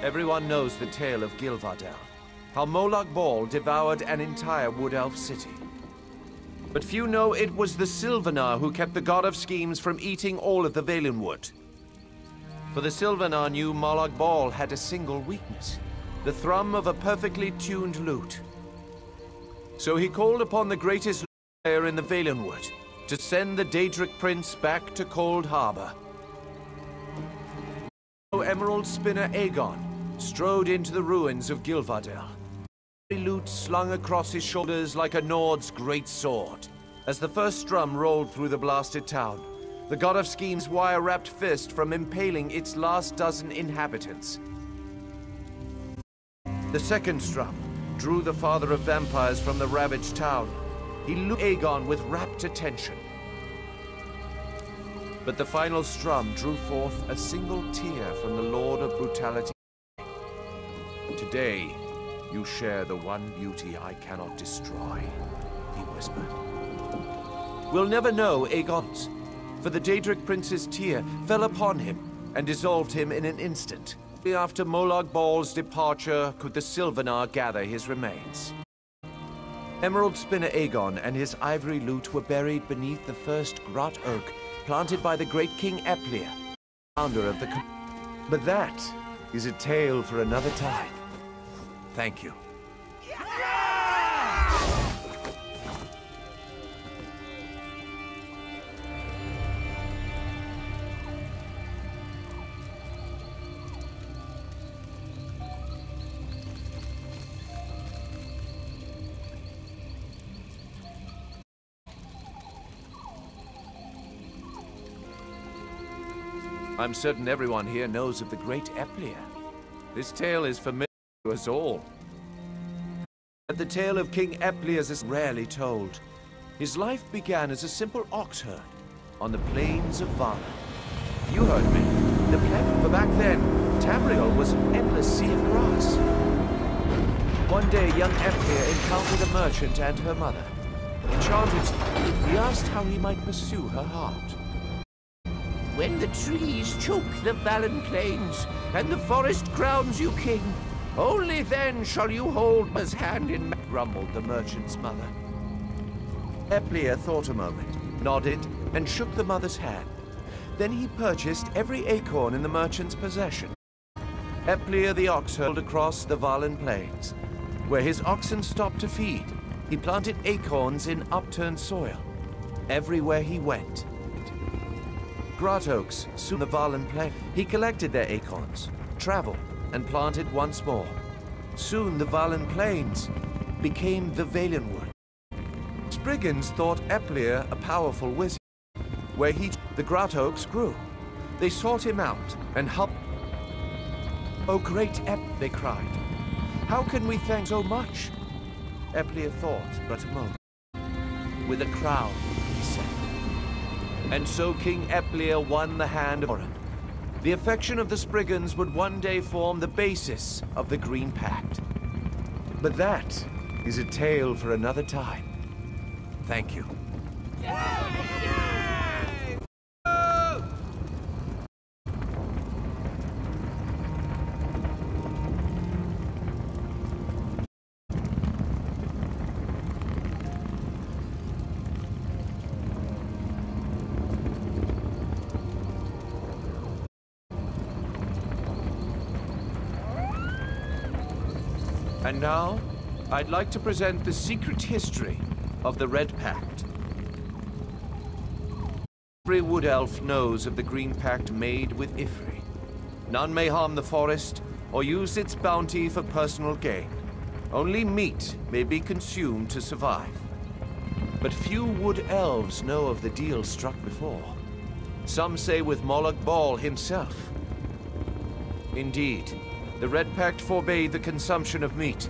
S9: Everyone knows the tale of Gilvardel, how Molag Bal devoured an entire Wood Elf city. But few know it was the Sylvanar who kept the God of Schemes from eating all of the Valenwood. For the Sylvanar knew Molag Bal had a single weakness, the thrum of a perfectly tuned lute. So he called upon the greatest player in the Valenwood to send the Daedric Prince back to Cold Harbor. Emerald Spinner Aegon strode into the ruins of Gilvardel, a lute slung across his shoulders like a Nord's great sword. As the first strum rolled through the blasted town, the God of Schemes' wire-wrapped fist from impaling its last dozen inhabitants. The second strum drew the father of vampires from the ravaged town. He looked at Aegon with rapt attention. But the final strum drew forth a single tear from the Lord of Brutality. Today, you share the one beauty I cannot destroy, he whispered. We'll never know Aegon's, for the Daedric Prince's tear fell upon him and dissolved him in an instant. After Molag Bal's departure, could the Sylvanar gather his remains. Emerald Spinner Aegon and his ivory lute were buried beneath the first grot oak planted by the great King Eplir, founder of the... But that is a tale for another time. Thank you. I'm certain everyone here knows of the great Eplia. This tale is familiar to us all. But the tale of King Eplias is rarely told. His life began as a simple ox herd on the plains of Vala. You heard me. The planet, for back then, Tamriel was an endless sea of grass. One day, young Eplia encountered a merchant and her mother. Enchanted, he asked how he might pursue her heart. When the trees choke the Valan plains, and the forest crowns you king, only then shall you hold his hand in, grumbled the merchant's mother. Eplia thought a moment, nodded, and shook the mother's hand. Then he purchased every acorn in the merchant's possession. Eplia the ox hurled across the Valan plains. Where his oxen stopped to feed, he planted acorns in upturned soil. Everywhere he went, Grot oaks soon the Valan plain. He collected their acorns, traveled, and planted once more. Soon the Valan plains became the Valenwood. Spriggans thought Eplia a powerful wizard. Where the Grot oaks grew. They sought him out and helped. "Oh, great Ep," they cried. "How can we thank so much?" Eplia thought but a moment. "With a crown," he said. And so King Eplia won the hand of Orin. The affection of the Spriggans would one day form the basis of the Green Pact. But that is a tale for another time. Thank you. And now, I'd like to present the secret history of the Red Pact. Every Wood Elf knows of the Green Pact made with Ifri. None may harm the forest or use its bounty for personal gain. Only meat may be consumed to survive. But few Wood Elves know of the deal struck before. Some say with Moloch Ball himself. Indeed, the Red Pact forbade the consumption of meat.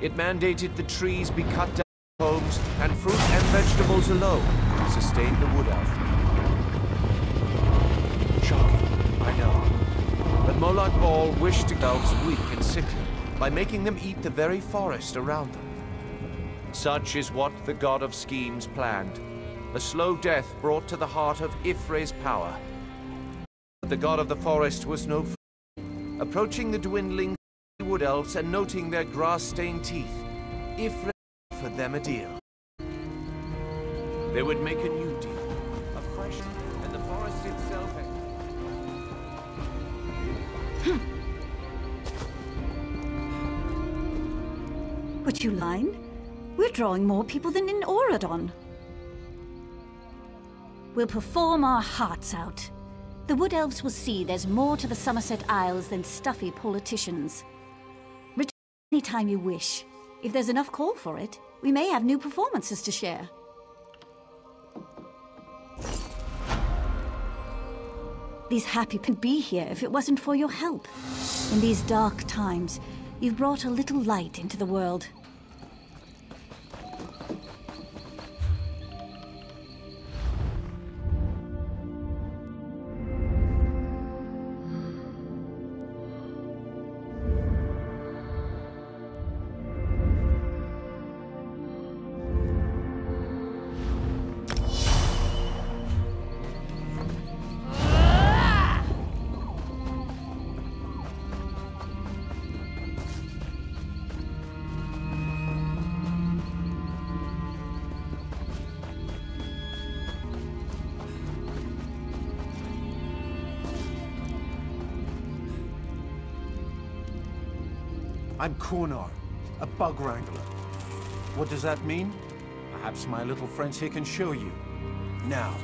S9: It mandated the trees be cut down, homes, and fruit and vegetables alone sustained the Wood Elf. Shocking, I know. But Moloch Ball wished to elves weak and sickly by making them eat the very forest around them. Such is what the God of Schemes planned. A slow death brought to the heart of Ifre's power. But the God of the Forest was no fool. Approaching the dwindling Wood Elves and noting their grass-stained teeth, Ifre offered them a deal. They would make a new deal, a fresh, and the forest itself had...
S7: Would you line? We're drawing more people than in Auradon. We'll perform our hearts out. The Wood Elves will see there's more to the Somerset Isles than stuffy politicians. Return any time you wish. If there's enough call for it, we may have new performances to share. These happy could be here if it wasn't for your help. In these dark times, you've brought a little light into the world.
S8: I'm Cornar, a bug wrangler. What does that mean? Perhaps my little friends here can show you. Now,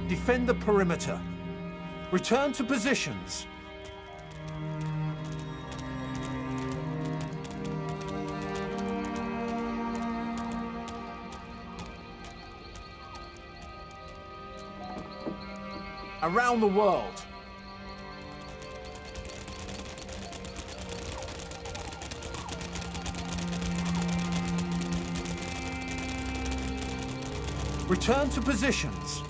S8: defend the perimeter. Return to positions. Around the world. Return to positions.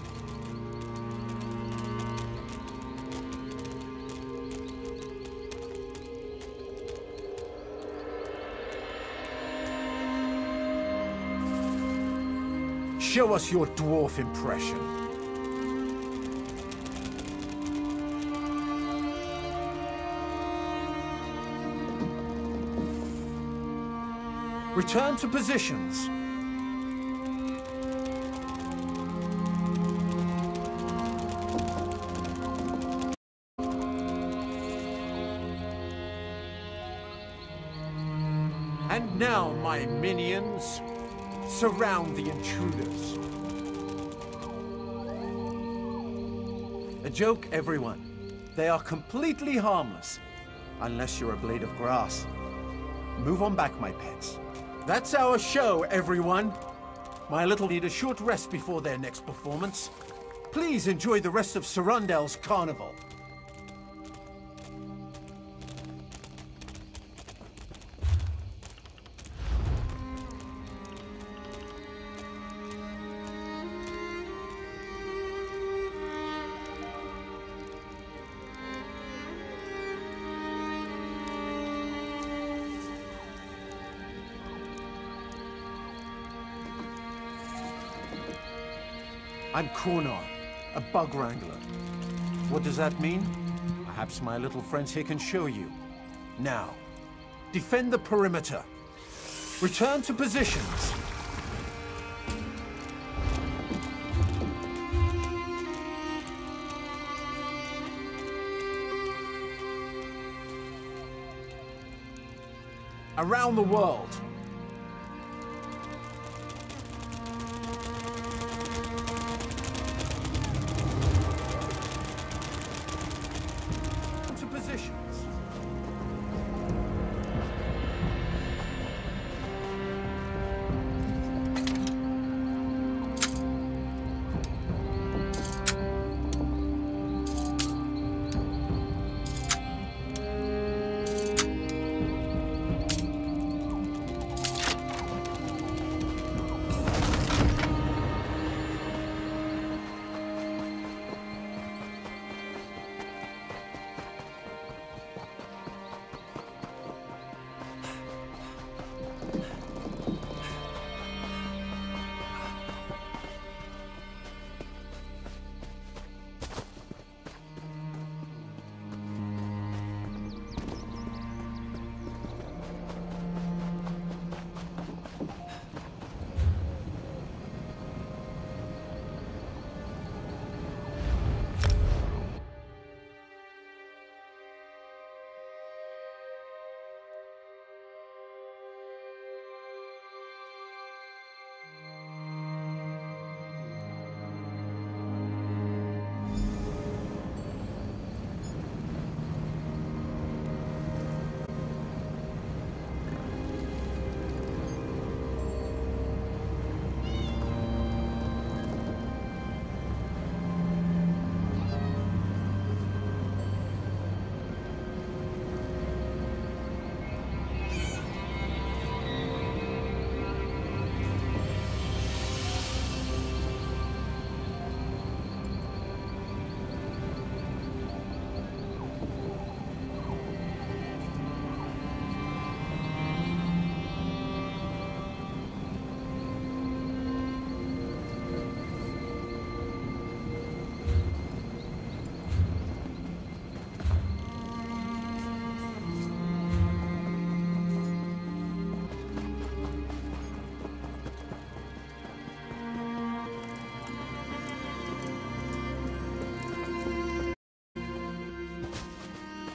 S8: Show us your dwarf impression. Return to positions. And now, my minions, surround the intruders. A joke, everyone. They are completely harmless, unless you're a blade of grass. Move on back, my pets. That's our show, everyone. My little need a short rest before their next performance. Please enjoy the rest of Surundel's carnival. I'm Cornar, a bug wrangler. What does that mean? Perhaps my little friends here can show you. Now, defend the perimeter. Return to positions. Around the world.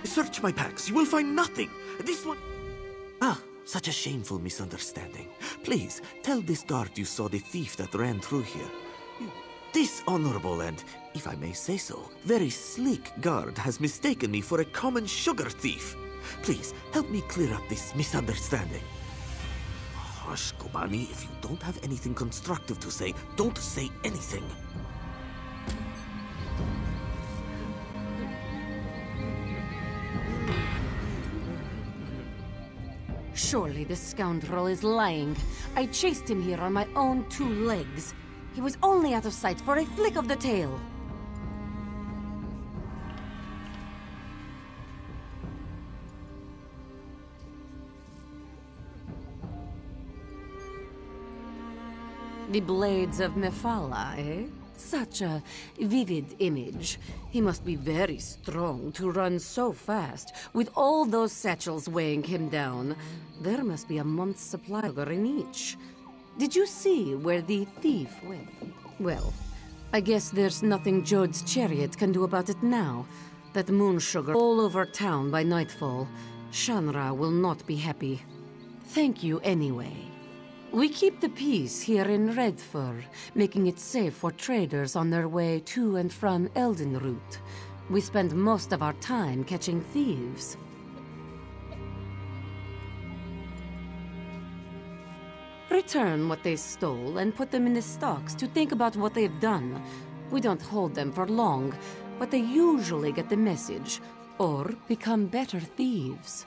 S16: Search my packs. You will find nothing. This one... Ah, such a shameful misunderstanding. Please, tell this guard you saw the thief that ran through here. This honorable and, if I may say so, very sleek guard has mistaken me for a common sugar thief. Please, help me clear up this misunderstanding. Hush, Kobani, if you don't have anything constructive to say, don't say anything.
S2: Surely this scoundrel is lying. I chased him here on my own 2 legs. He was only out of sight for a flick of the tail. The blades of Mephala, eh? Such a vivid image. He must be very strong to run so fast, with all those satchels weighing him down. There must be a month's supply in each. Did you see where the thief went? Well, I guess there's nothing Jode's chariot can do about it now. That moon sugar all over town by nightfall. Shanra will not be happy. Thank you anyway. We keep the peace here in Redfur, making it safe for traders on their way to and from Eldenroot. We spend most of our time catching thieves. Return what they stole and put them in the stocks to think about what they've done. We don't hold them for long, but they usually get the message, or become better thieves.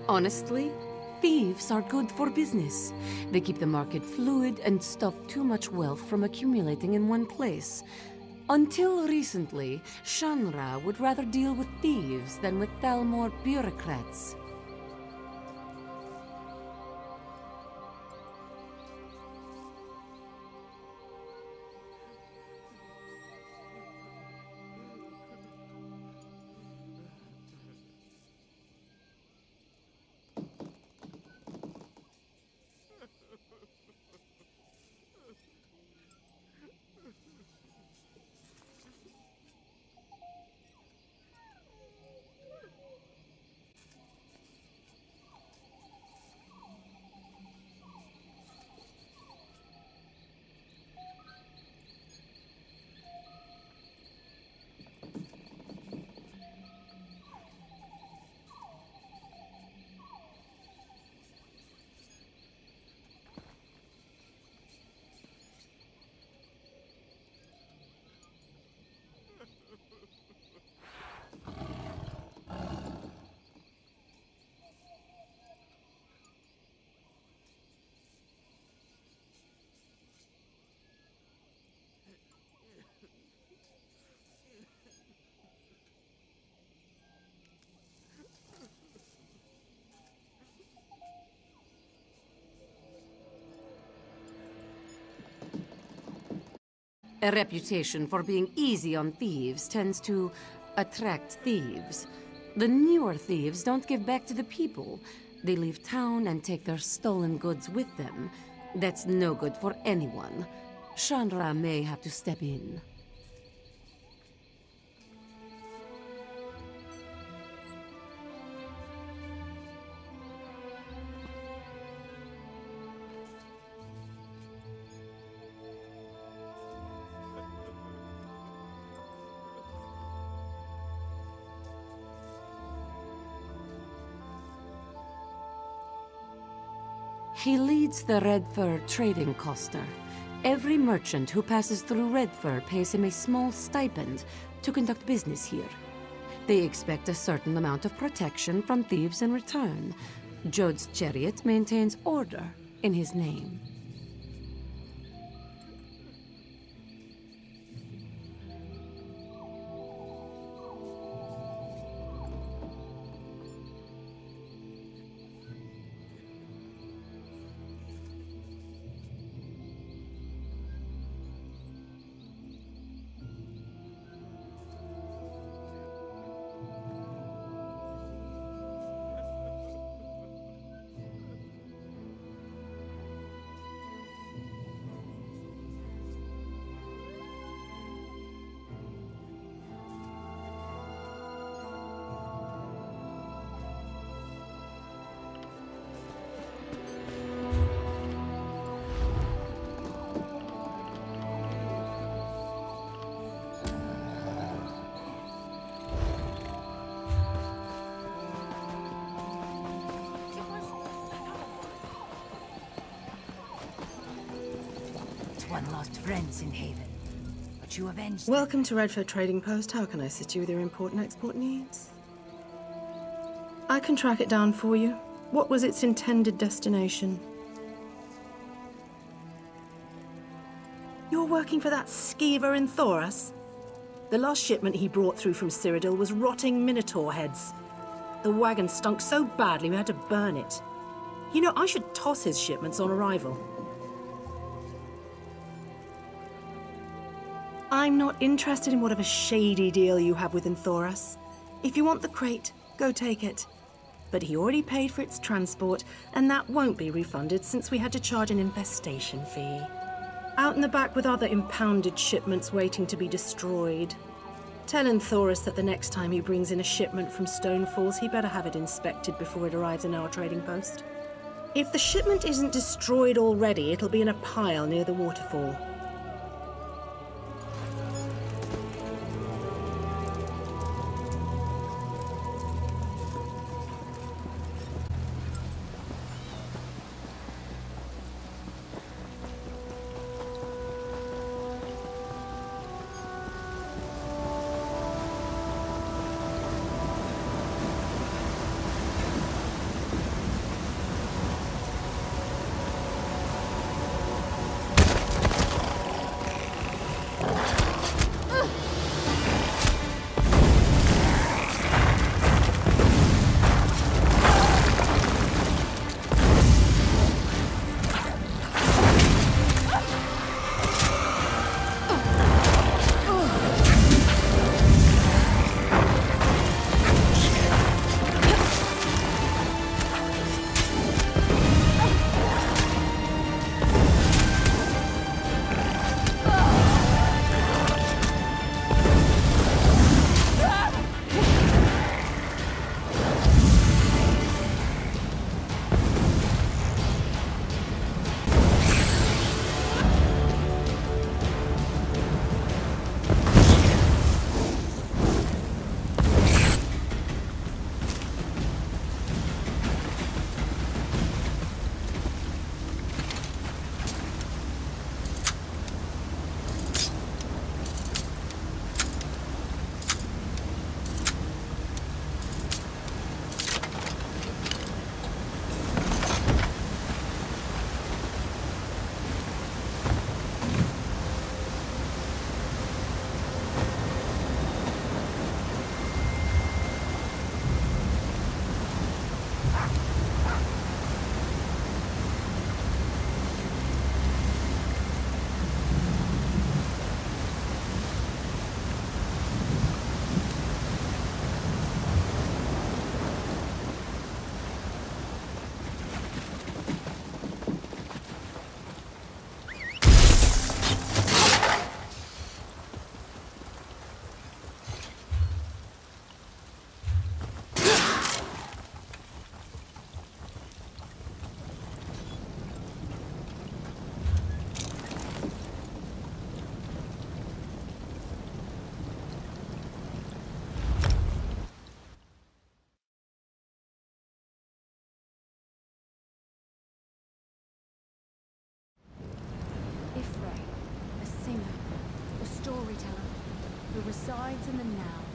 S2: Honestly, thieves are good for business. They keep the market fluid and stop too much wealth from accumulating in one place. Until recently, Shanra would rather deal with thieves than with Thalmor bureaucrats. A reputation for being easy on thieves tends to attract thieves. The newer thieves don't give back to the people. They leave town and take their stolen goods with them. That's no good for anyone. Shanra may have to step in. He leads the Redfur trading coster, Every merchant who passes through Redfur pays him a small stipend to conduct business here. They expect a certain amount of protection from thieves in return. Jode's chariot maintains order in his name.
S17: One lost friends in Haven, but you avenged.
S18: Welcome to Redford Trading Post. How can I assist you with your important export needs? I can track it down for you. What was its intended destination? You're working for that skeever in Thoros? The last shipment he brought through from Cyrodiil was rotting minotaur heads. The wagon stunk so badly we had to burn it. You know, I should toss his shipments on arrival. I'm not interested in whatever shady deal you have with Thoros. If you want the crate, go take it. But he already paid for its transport, and that won't be refunded since we had to charge an infestation fee. Out in the back with other impounded shipments waiting to be destroyed. Tell Thoros that the next time he brings in a shipment from Stonefalls, he better have it inspected before it arrives in our trading post. If the shipment isn't destroyed already, it'll be in a pile near the waterfall.
S19: storyteller who resides in the now.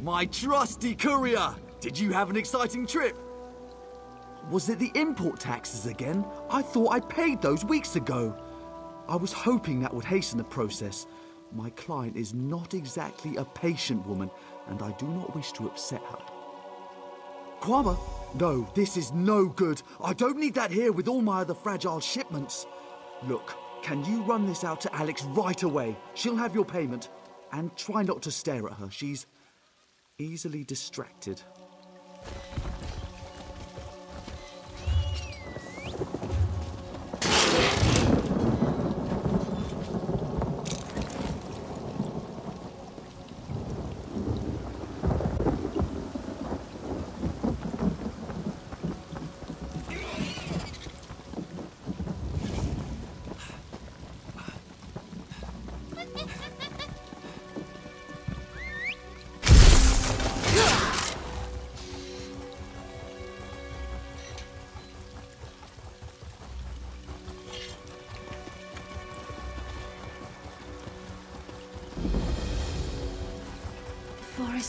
S20: My trusty courier! Did you have an exciting trip? Was it the import taxes again? I thought I paid those weeks ago. I was hoping that would hasten the process. My client is not exactly a patient woman, and I do not wish to upset her. Kwama? No, this is no good. I don't need that here with all my other fragile shipments. Look, can you run this out to Alex right away? She'll have your payment. And try not to stare at her. She's easily distracted.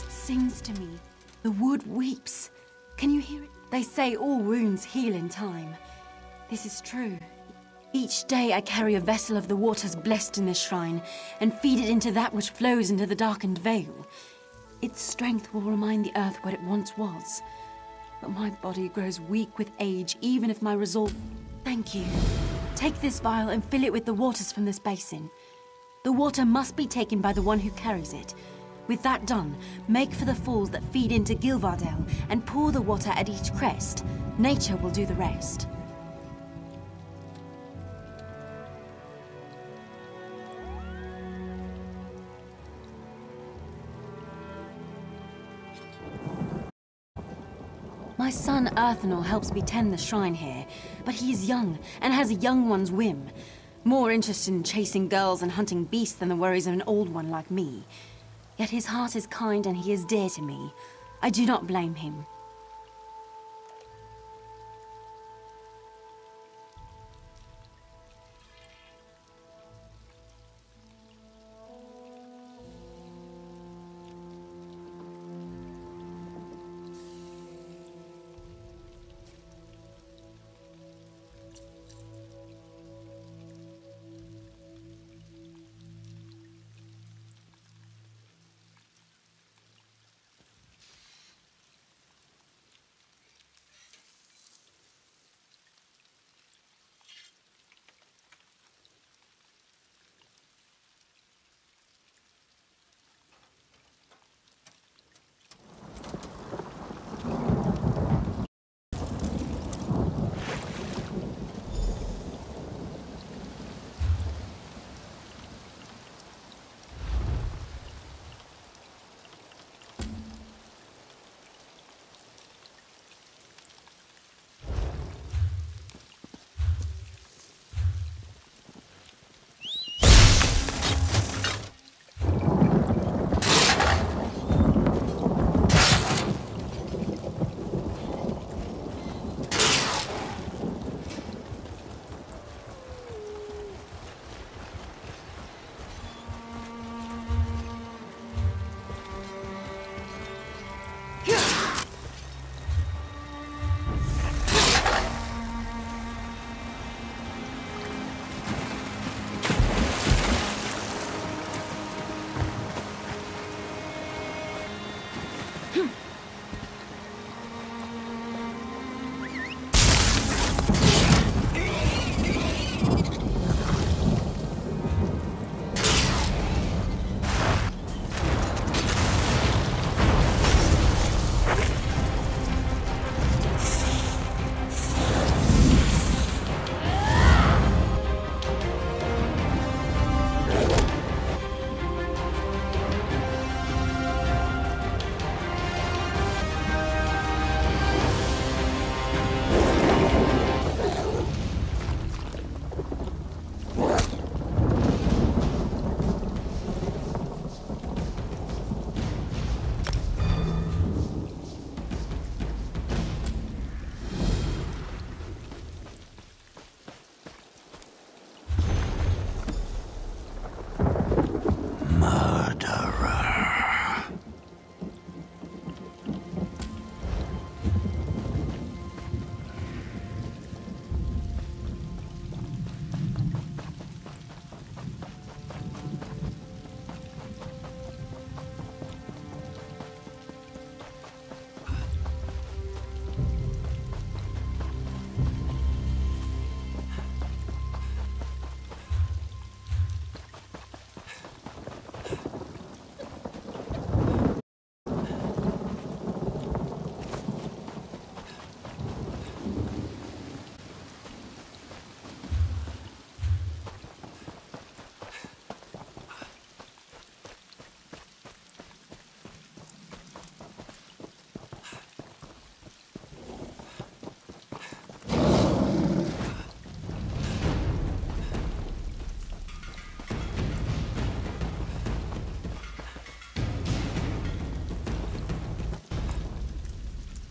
S10: Sings to me. The wood weeps. Can you hear it? They say all wounds heal in time. This is true. Each day I carry a vessel of the waters blessed in this shrine and feed it into that which flows into the darkened vale. Its strength will remind the earth what it once was. But my body grows weak with age, even if my resolve... Thank you. Take this vial and fill it with the waters from this basin. The water must be taken by the one who carries it. With that done, make for the falls that feed into Gilvardel and pour the water at each crest. Nature will do the rest. My son Earthenor helps me tend the shrine here, but he is young and has a young one's whim. More interested in chasing girls and hunting beasts than the worries of an old one like me. Yet his heart is kind and he is dear to me. I do not blame him.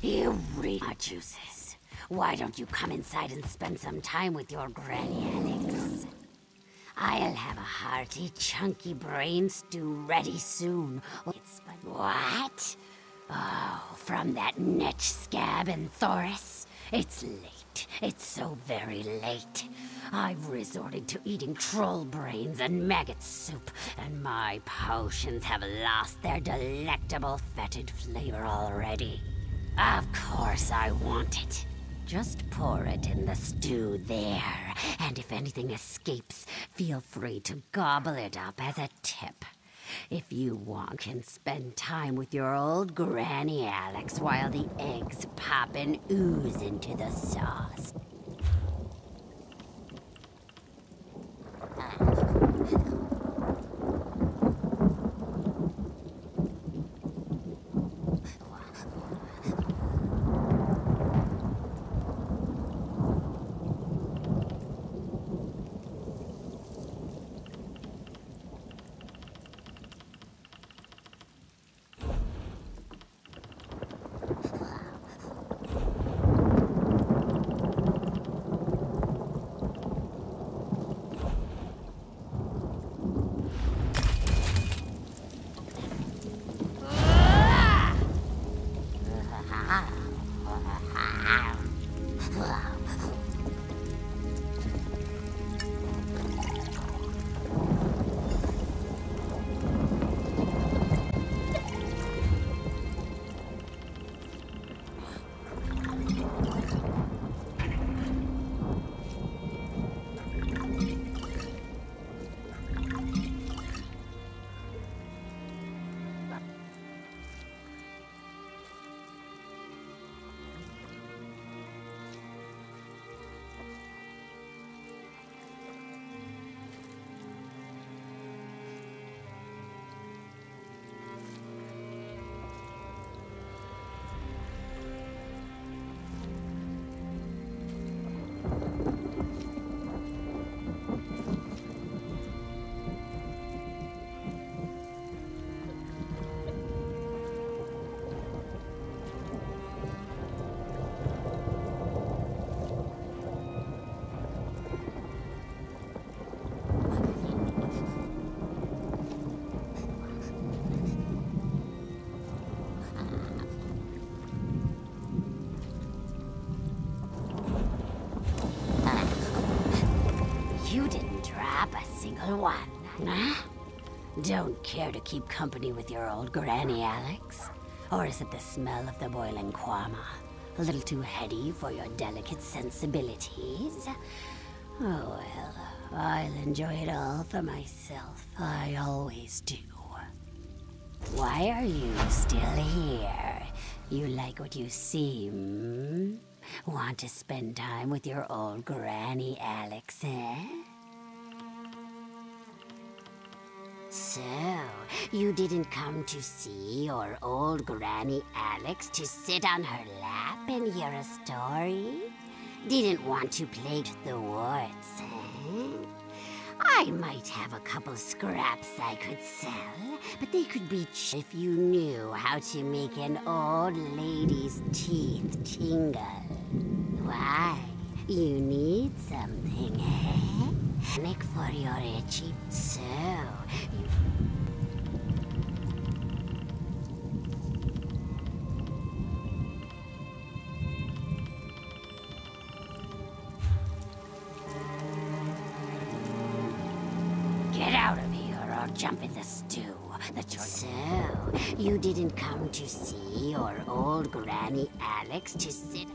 S21: You read our juices. Why don't you come inside and spend some time with your Granny Alex? I'll have a hearty, chunky brain stew ready soon. What? Oh, from that netch scab in Thoris? It's late. It's so very late. I've resorted to eating troll brains and maggot soup, and my potions have lost their delectable fetid flavor already. Of course I want it. Just pour it in the stew there, and if anything escapes, feel free to gobble it up as a tip. If you want, can spend time with your old Granny Alex while the eggs pop and ooze into the sauce. You didn't drop a single one, huh? Don't care to keep company with your old Granny Alex? Or is it the smell of the boiling kwama? A little too heady for your delicate sensibilities? Oh well, I'll enjoy it all for myself. I always do. Why are you still here? You like what you see, hmm? Want to spend time with your old granny, Alex, eh? So, you didn't come to see your old granny Alex to sit on her lap and hear a story? Didn't want to play the woods, eh? I might have a couple scraps I could sell, but they could be cheap if you knew how to make an old lady's teeth tingle. Why? You need something, eh? Nick for your itchy. So, get out of here or I'll jump in the stew. So, you didn't come to see your old granny Alex to sit...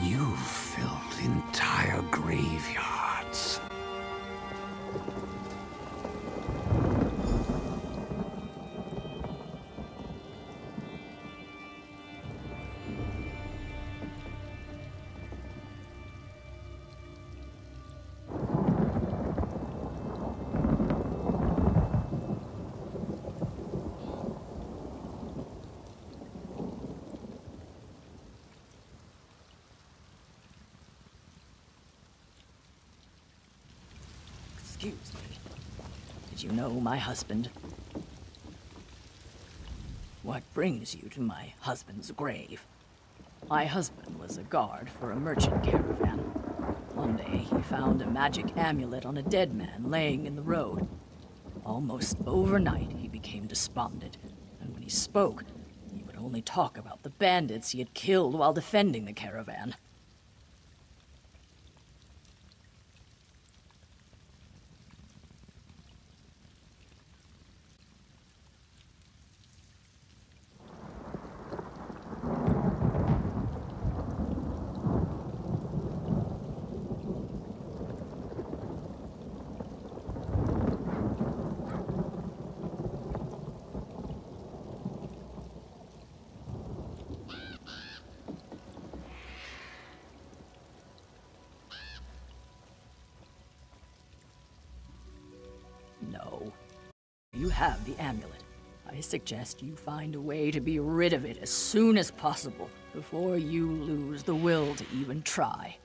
S5: You filled entire graveyards.
S3: Excuse me. Did you know my husband? What brings you to my husband's grave? My husband was a guard for a merchant caravan. One day, he found a magic amulet on a dead man laying in the road. Almost overnight, he became despondent, and when he spoke, he would only talk about the bandits he had killed while defending the caravan. No. You have the amulet. I suggest you find a way to be rid of it as soon as possible, before you lose the will to even try.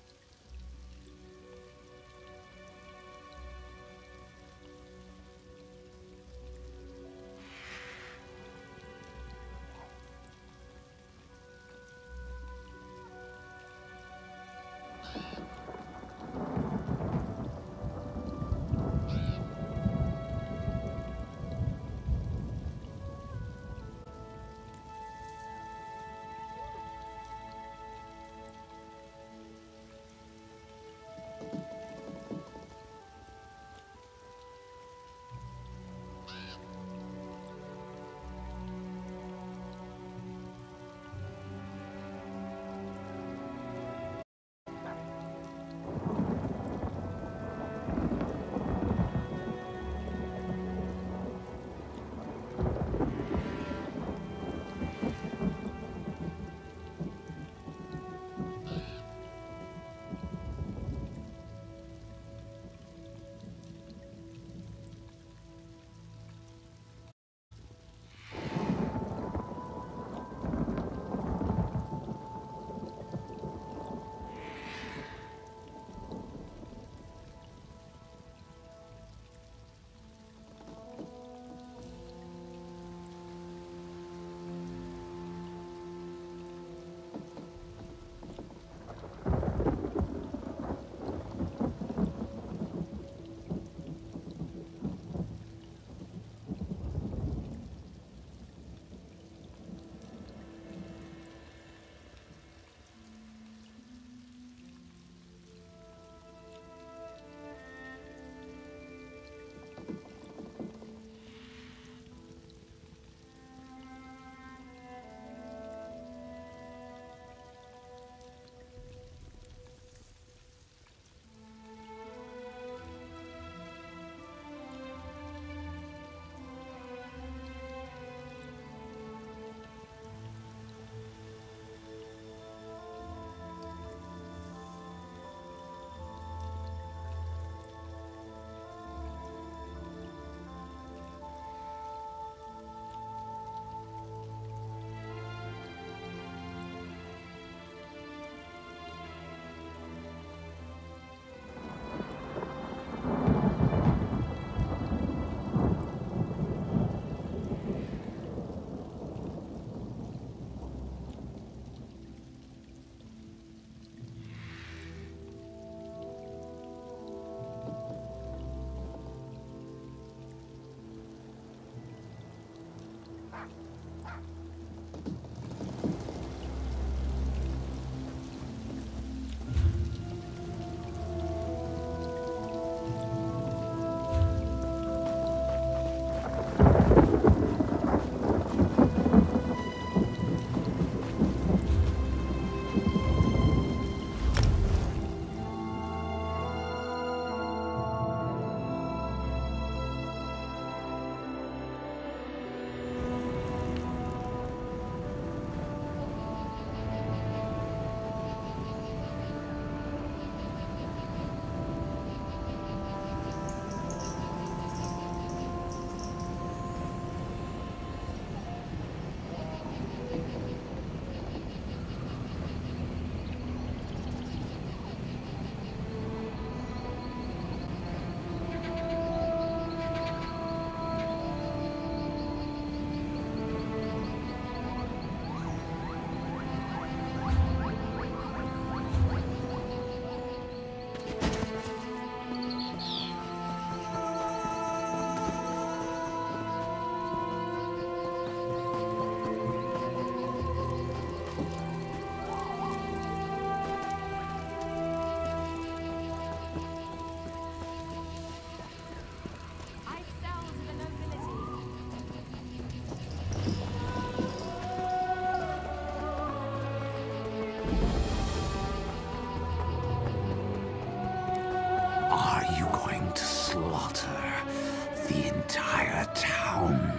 S5: the entire town.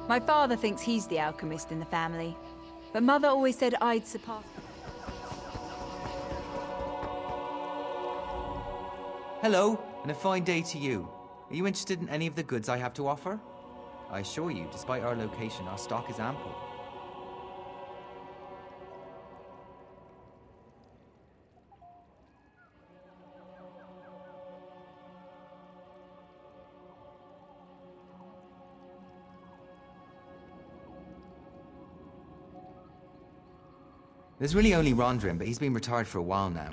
S4: My father thinks he's the alchemist in the family, but Mother always said I'd surpass.
S12: Hello, and a fine day to you. Are you interested in any of the goods I have to offer? I assure you, despite our location, our stock is ample. There's really only Rondrin, but he's been retired for a while now.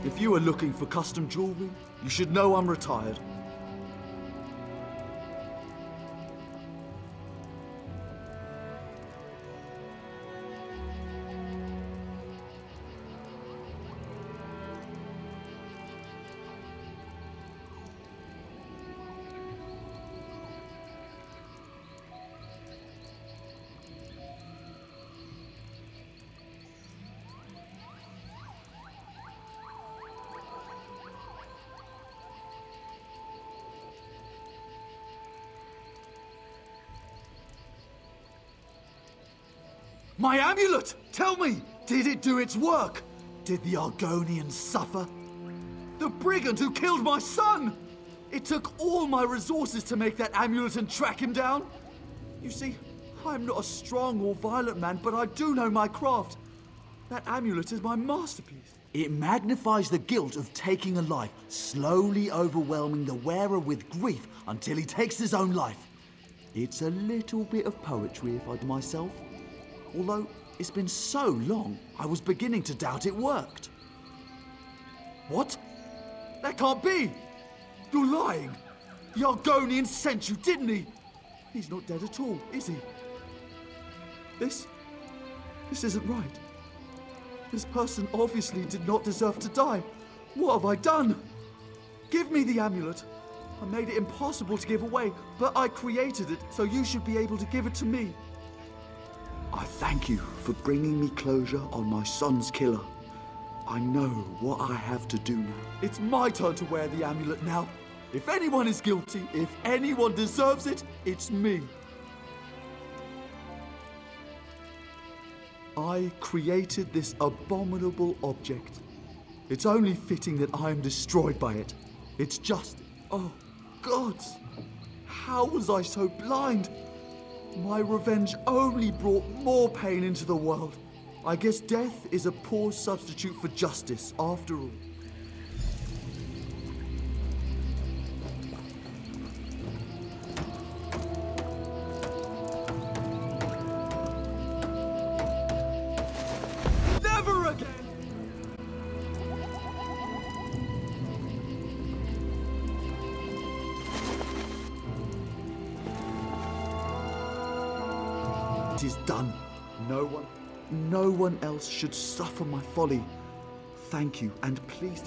S20: If you are looking for custom jewelry, you should know I'm retired. My amulet! Tell me, did it do its work? Did the Argonians suffer? The brigand who killed my son! It took all my resources to make that amulet and track him down. You see, I'm not a strong or violent man, but I do know my craft. That amulet is my masterpiece. It magnifies the guilt of taking a life, slowly overwhelming the wearer with grief until he takes his own life. It's a little bit of poetry if I do myself. Although it's been so long, I was beginning to doubt it worked. What? That can't be! You're lying! The Argonian sent you, didn't he? He's not dead at all, is he? This isn't right. This person obviously did not deserve to die. What have I done? Give me the amulet. I made it impossible to give away, but I created it, so you should be able to give it to me. I thank you for bringing me closure on my son's killer. I know what I have to do now. It's my turn to wear the amulet now. If anyone is guilty, if anyone deserves it, it's me. I created this abominable object. It's only fitting that I am destroyed by it. It's just... Oh, gods! How was I so blind? My revenge only brought more pain into the world. I guess death is a poor substitute for justice, after all. Never again! It is done. No one else should suffer my folly. Thank you, and please...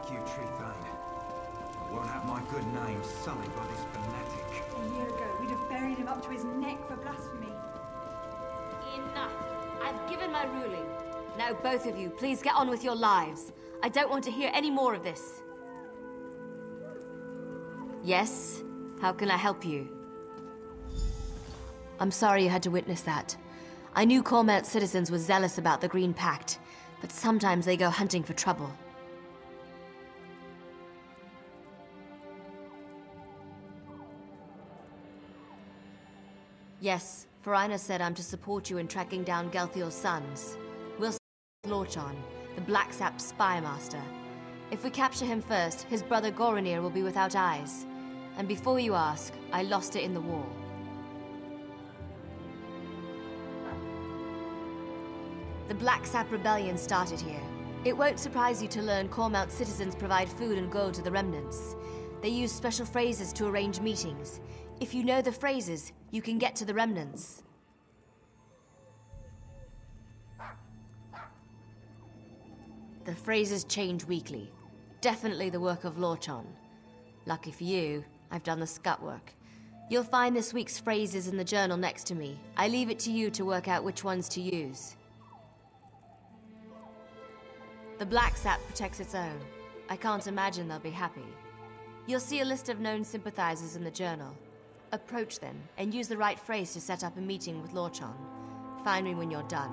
S1: Thank you, Treethane. Won't have my good name sullied by this fanatic.
S4: A year ago, we'd have buried him up to his neck for blasphemy.
S6: Enough. I've given my ruling. Now both of you, please get on with your lives. I don't want to hear any more of this. Yes? How can I help you? I'm sorry you had to witness that. I knew Cormount's citizens were zealous about the Green Pact, but sometimes they go hunting for trouble. Yes, Farina said I'm to support you in tracking down Gelthior's sons. We'll Lorchon, the Black Sap spy master. If we capture him first, his brother Goronir will be without eyes. And before you ask, I lost it in the war. The Black Sap Rebellion started here. It won't surprise you to learn Cormount citizens provide food and gold to the remnants. They use special phrases to arrange meetings. If you know the phrases, you can get to the remnants. The phrases change weekly. Definitely the work of Lorchon. Lucky for you, I've done the scut work. You'll find this week's phrases in the journal next to me. I leave it to you to work out which ones to use. The Black Sap protects its own. I can't imagine they'll be happy. You'll see a list of known sympathizers in the journal. Approach them, and use the right phrase to set up a meeting with Lorchon. Find me when you're done.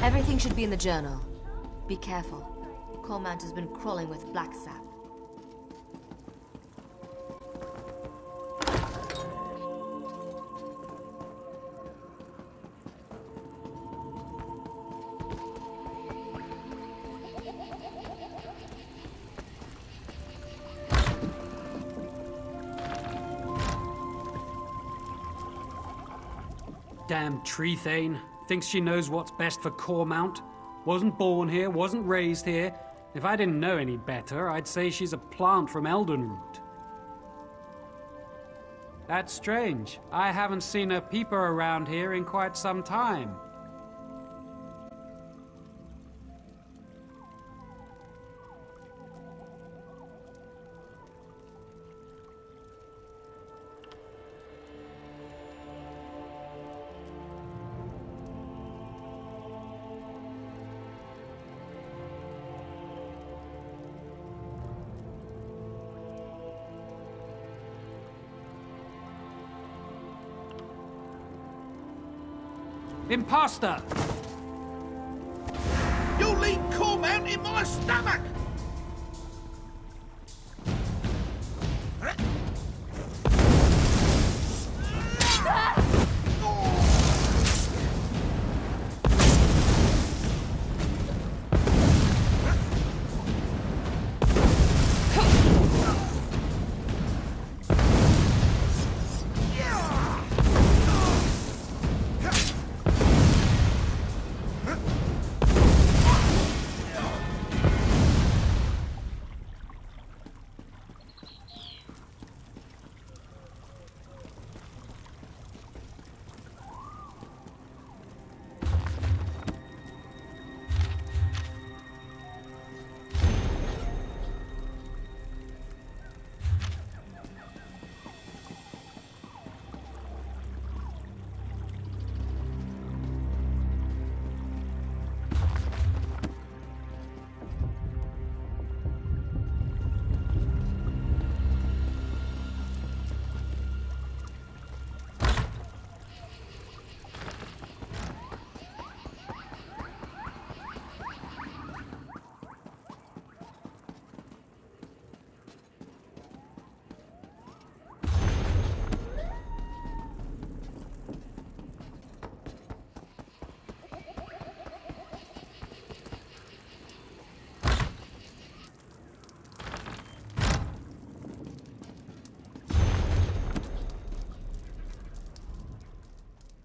S6: Everything should be in the journal. Be careful. Cormount has been crawling with Black Sap.
S22: Damn Treethane. Thinks she knows what's best for Cormount. Wasn't born here, wasn't raised here. If I didn't know any better, I'd say she's a plant from Eldenroot. That's strange. I haven't seen a peeper around here in quite some time. Imposter!
S23: You leave Cormount in my stomach!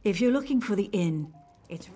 S7: If you're looking for the inn, it's...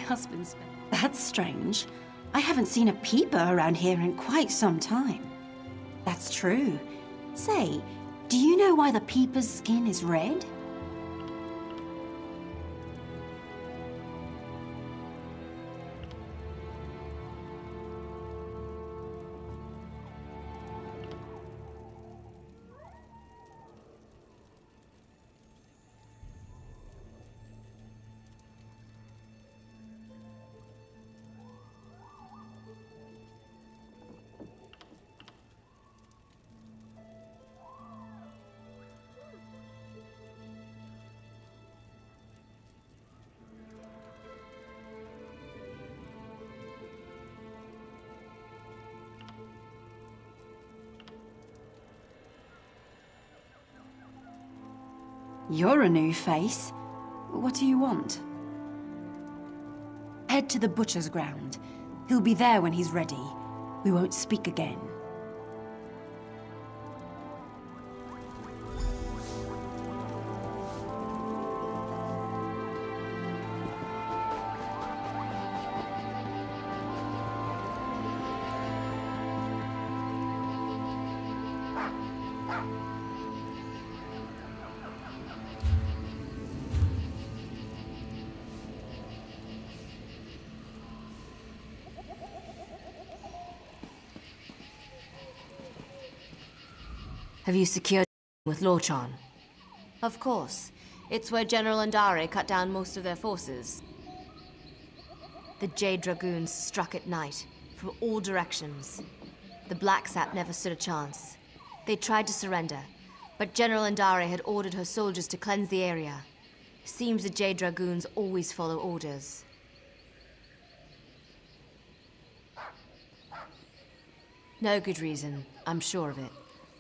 S10: Husband's bed. That's strange. I haven't seen a peeper around here in quite some time. That's true. Say, do you know why the peeper's skin is red? You're a new face. What do you want? Head to the butcher's ground. He'll be there when he's ready. We won't speak again.
S6: Have you secured with Lorchan? Of course. It's where General Andare cut down most of their forces. The Jade Dragoons struck at night, from all directions. The Black Sap never stood a chance. They tried to surrender, but General Andare had ordered her soldiers to cleanse the area. Seems the Jade Dragoons always follow orders. No good reason, I'm sure of it.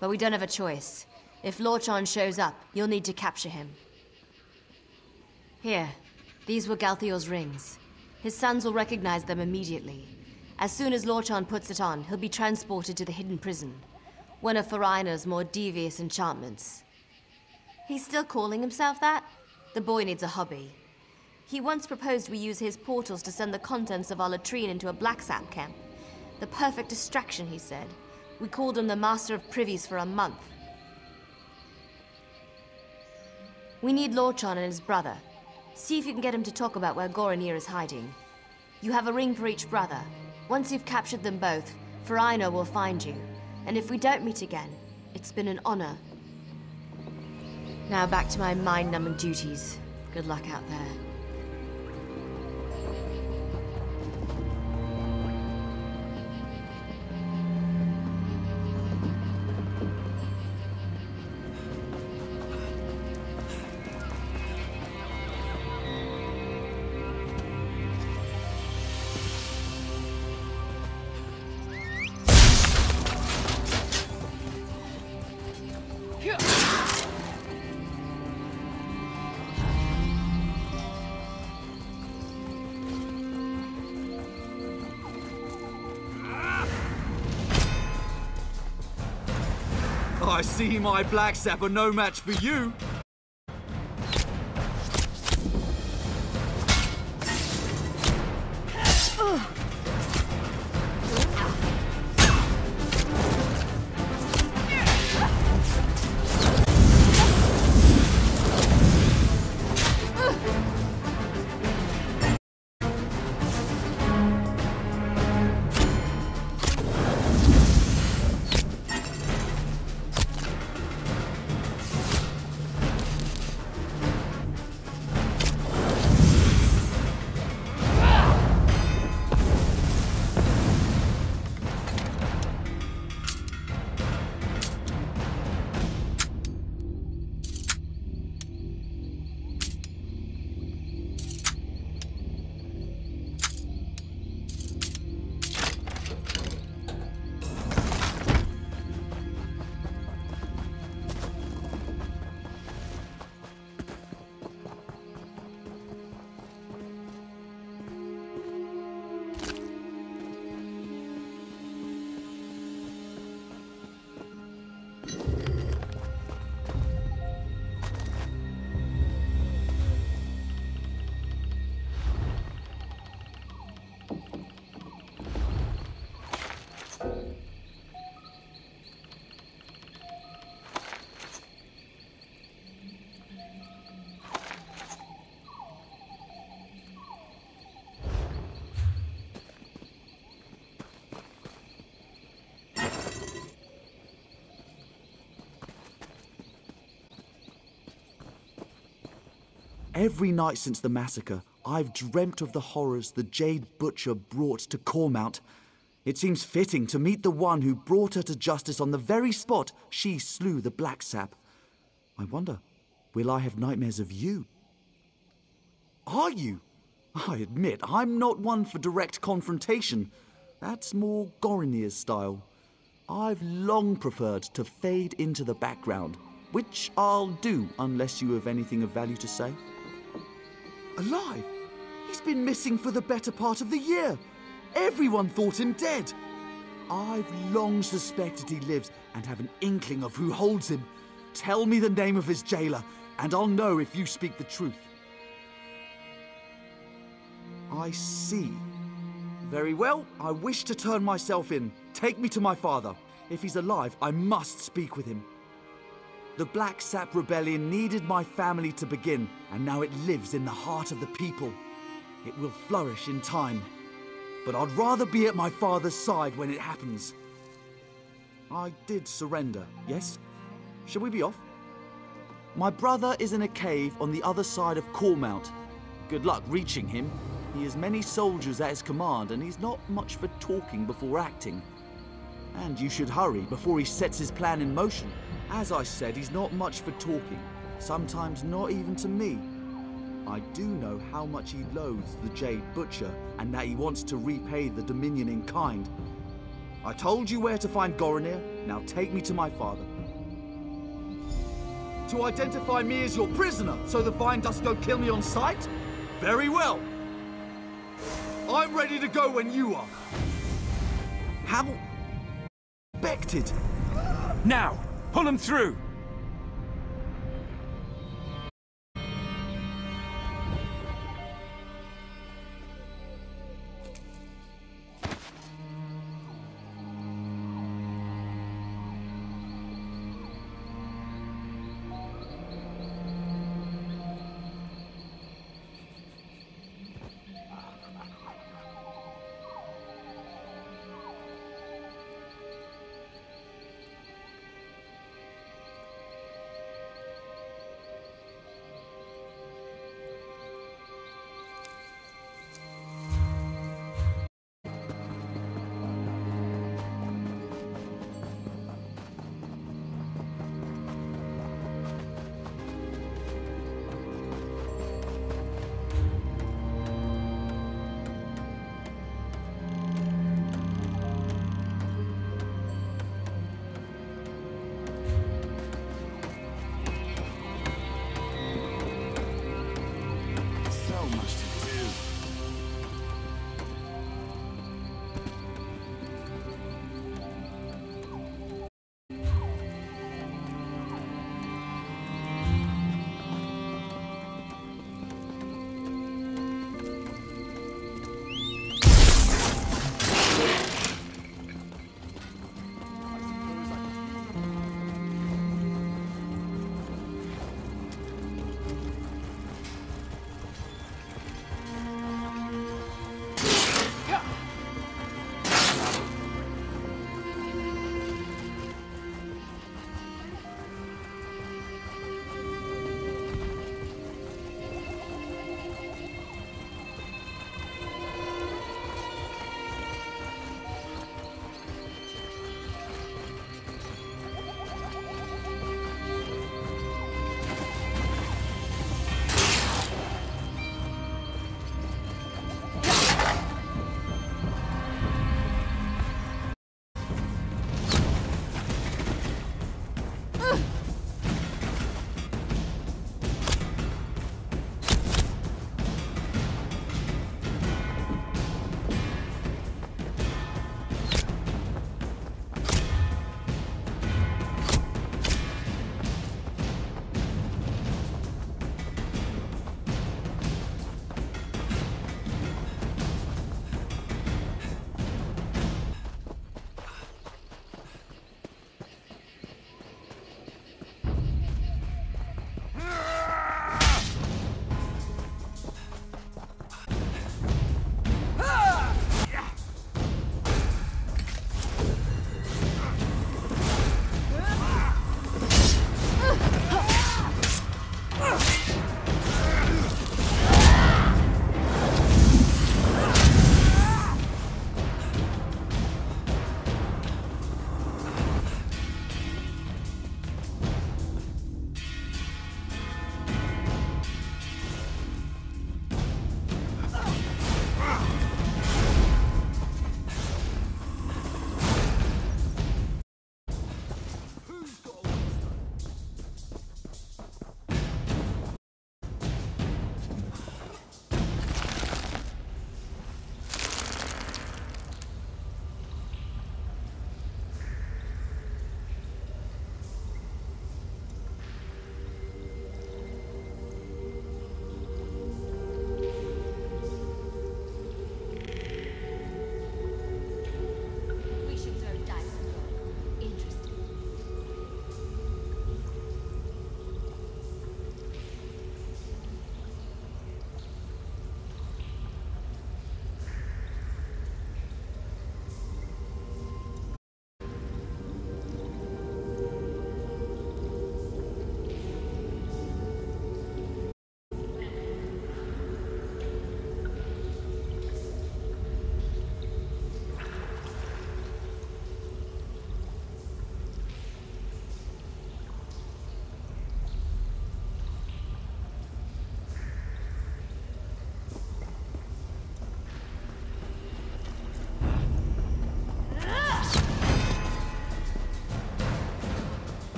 S6: But we don't have a choice. If Lorchan shows up, you'll need to capture him. Here, these were Galthior's rings. His sons will recognize them immediately. As soon as Lorchan puts it on, he'll be transported to the hidden prison. One of Farina's more devious enchantments. He's still calling himself that? The boy needs a hobby. He once proposed we use his portals to send the contents of our latrine into a Black Sap camp. The perfect distraction, he said. We called him the Master of Privies for a month. We need Lorchan and his brother. See if you can get him to talk about where Goronir is hiding. You have a ring for each brother. Once you've captured them both, Farina will find you. And if we don't meet again, it's been an honor. Now back to my mind-numbing duties. Good luck out there.
S20: I see my Black Sap are no match for you. Every night since the massacre, I've dreamt of the horrors the Jade Butcher brought to Cormount. It seems fitting to meet the one who brought her to justice on the very spot she slew the Black Sap. I wonder, will I have nightmares of you? Are you? I admit, I'm not one for direct confrontation. That's more Gorinir's style. I've long preferred to fade into the background, which I'll do unless you have anything of value to say. Alive? He's been missing for the better part of the year. Everyone thought him dead. I've long suspected he lives and have an inkling of who holds him. Tell me the name of his jailer, and I'll know if you speak the truth. I see. Very well, I wish to turn myself in. Take me to my father. If he's alive, I must speak with him. The Black Sap Rebellion needed my family to begin, and now it lives in the heart of the people. It will flourish in time. But I'd rather be at my father's side when it happens. I did surrender, yes? Shall we be off? My brother is in a cave on the other side of Cormount. Good luck reaching him. He has many soldiers at his command, and he's not much for talking before acting. And you should hurry before he sets his plan in motion. As I said, he's not much for talking, sometimes not even to me. I do know how much he loathes the Jade Butcher, and that he wants to repay the Dominion in kind. I told you where to find Gorinir, now take me to my father. To identify me as your prisoner, so the Vine Dust don't kill me on sight? Very well. I'm ready to go when you are. How expected?
S8: Now, pull him through!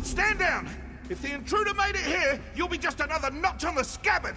S23: stand down! If the intruder made it here, you'll be just another notch on the scabbard!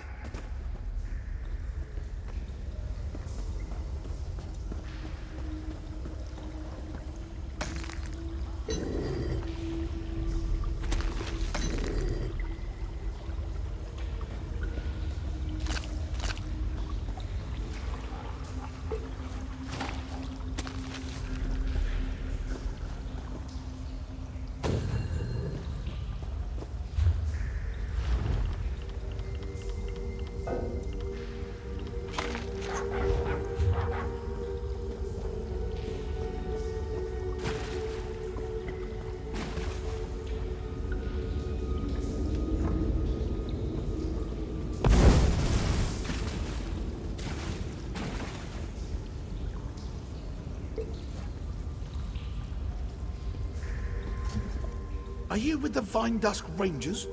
S23: Are you with the Vine Dusk Rangers?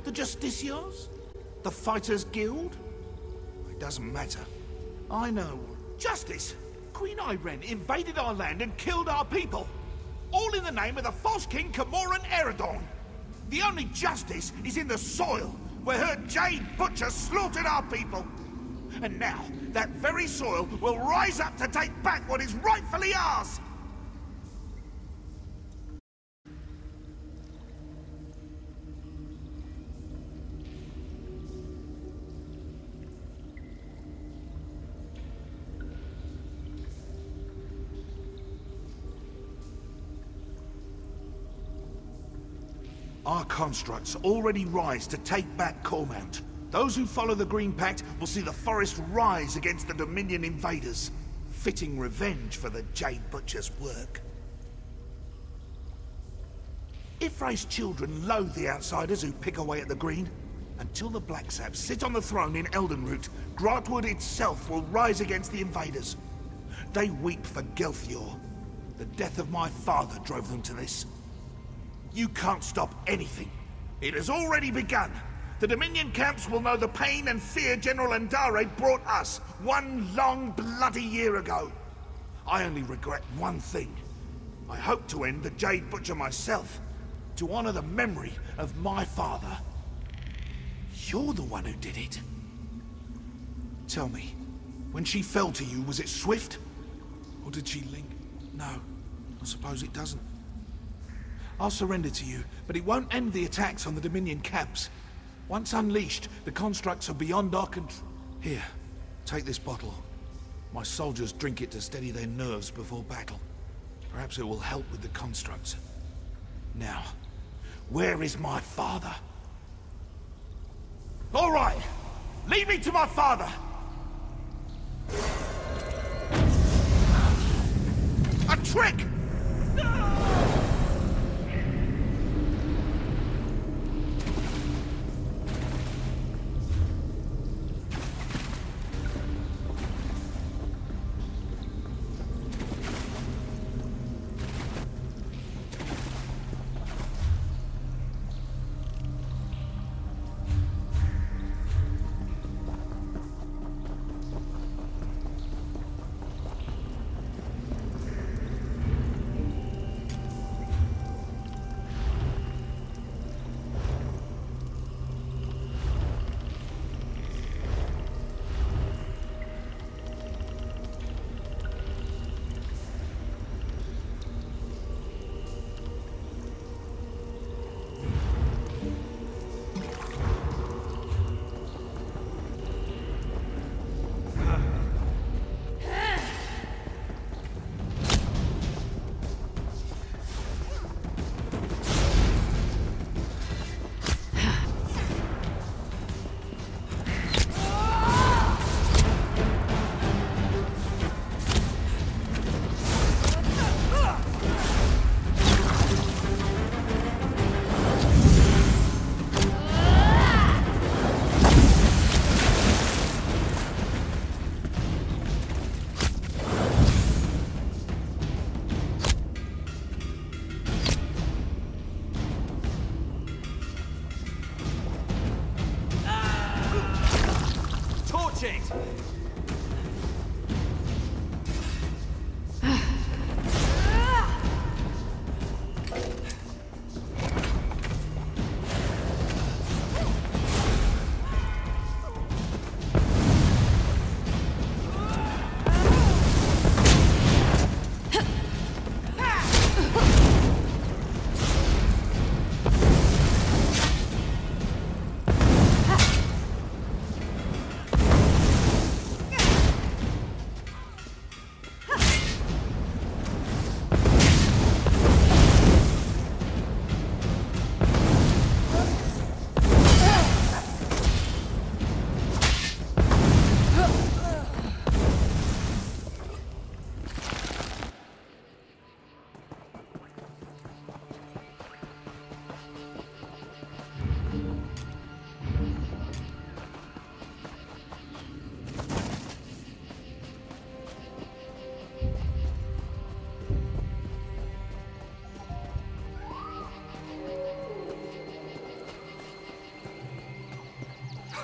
S23: The Justiciars? The Fighters Guild? It doesn't matter. I know. Justice! Queen Irene invaded our land and killed our people. All in the name of the false king Camoran Eredon. The only justice is in the soil, where her Jade Butcher slaughtered our people. And now, that very soil will rise up to take back what is rightfully ours! Our constructs already rise to take back Cormount. Those who follow the Green Pact will see the forest rise against the Dominion invaders. Fitting revenge for the Jade Butcher's work. Ifray's children loathe the outsiders who pick away at the Green. Until the Black Saps sit on the throne in Eldenroot, Grantwood itself will rise against the invaders. They weep for Gelthior. The death of my father drove them to this. You can't stop anything. It has already begun. The Dominion camps will know the pain and fear General Andare brought us one long, bloody year ago. I only regret one thing. I hope to end the Jade Butcher myself, to honor the memory of my father. You're the one who did it. Tell me, when she fell to you, was it swift? Or did she link? No, I suppose it doesn't. I'll surrender to you, but it won't end the attacks on the Dominion camps. Once unleashed, the constructs are beyond our control. Here, take this bottle. My soldiers drink it to steady their nerves before battle. Perhaps it will help with the constructs. Now, where is my father? All right, lead me to my father! A trick!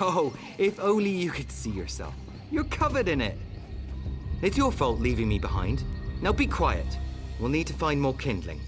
S11: Oh, if only you could see yourself. You're covered in it. It's your fault leaving me behind. Now be quiet. We'll need to find more kindling.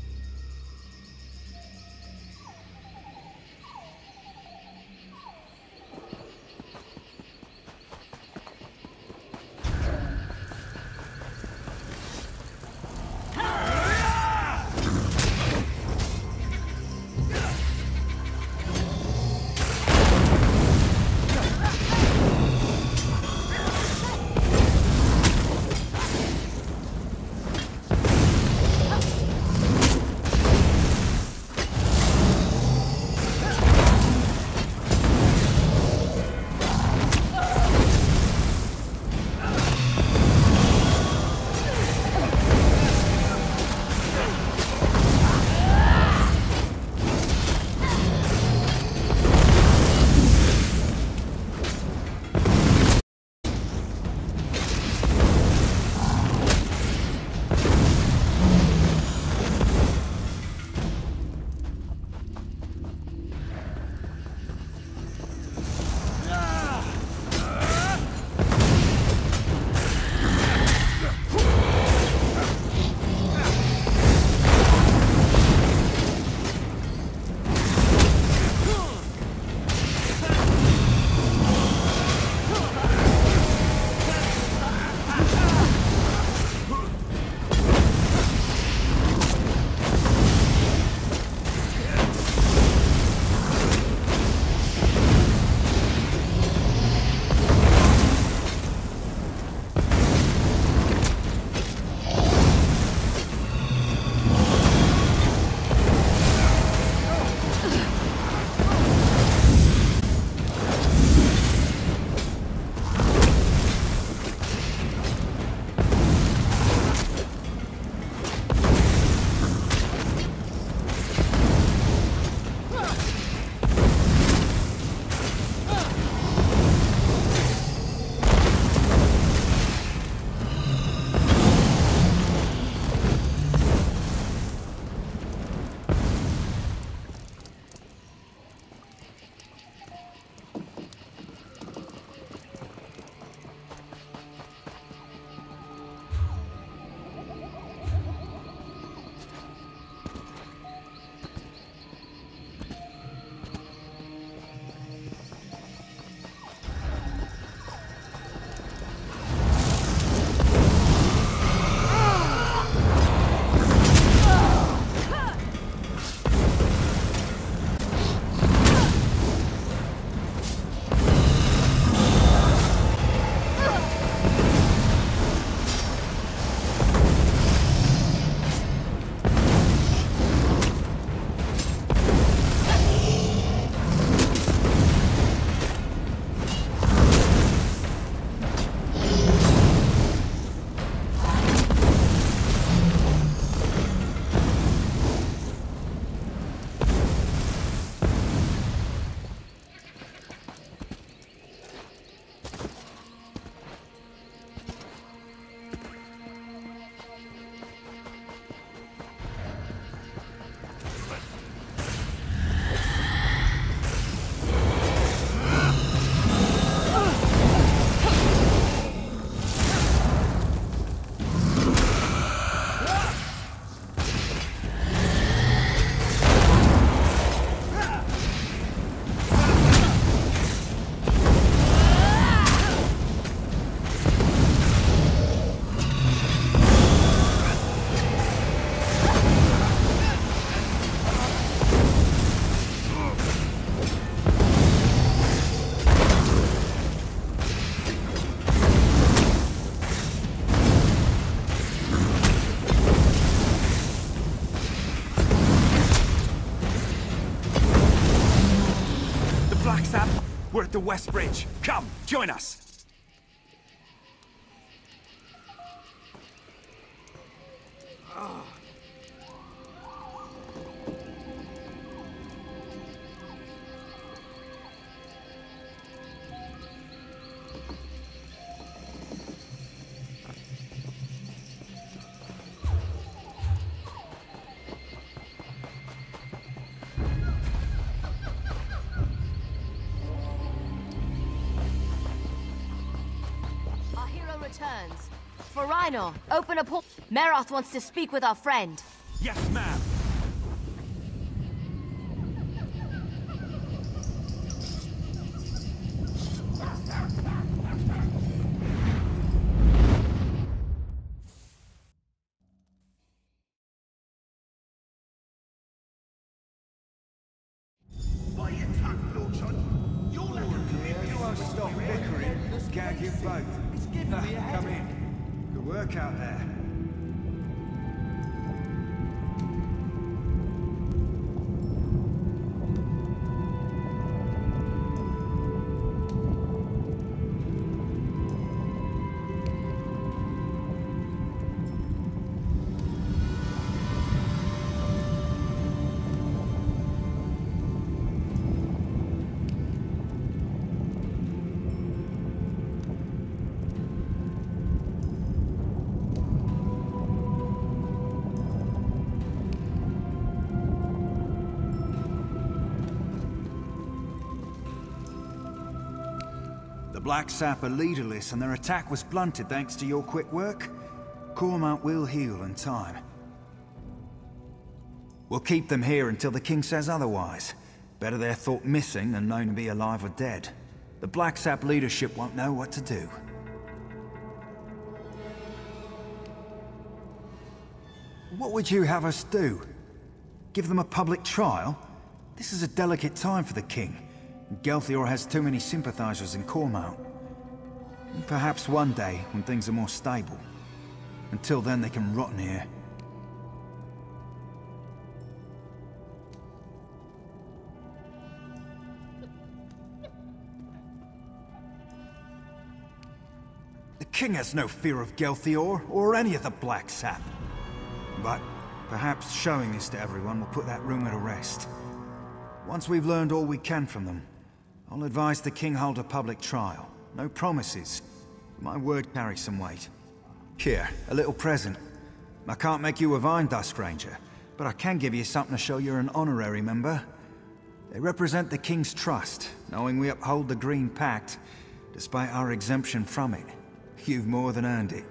S1: We're at the West Bridge. Come, join us.
S6: returns. For Rhino, open a port. Meroth wants to speak with our friend.
S20: Yes, ma'am.
S23: By your tongue, Lorchon. Your lack of commitment.
S1: You won't stop bickering. Gag you both.
S20: It's giving me a
S1: Come in. Good work out there. The Black Sap are leaderless and their attack was blunted thanks to your quick work. Cormount will heal in time. We'll keep them here until the king says otherwise. Better they're thought missing than known to be alive or dead. The Black Sap leadership won't know what to do. What would you have us do? Give them a public trial? This is a delicate time for the king. Gelthior has too many sympathizers in Cormount. Perhaps one day, when things are more stable. Until then, they can rot in here. The king has no fear of Gelthior, or any of the Black Sap. But perhaps showing this to everyone will put that rumor to rest. Once we've learned all we can from them, I'll advise the king hold a public trial. No promises. My word carries some weight. Here, a little present. I can't make you a Vine Dust Ranger, but I can give you something to show you're an honorary member. They represent the king's trust, knowing we uphold the Green Pact, despite our exemption from it. You've more than earned it.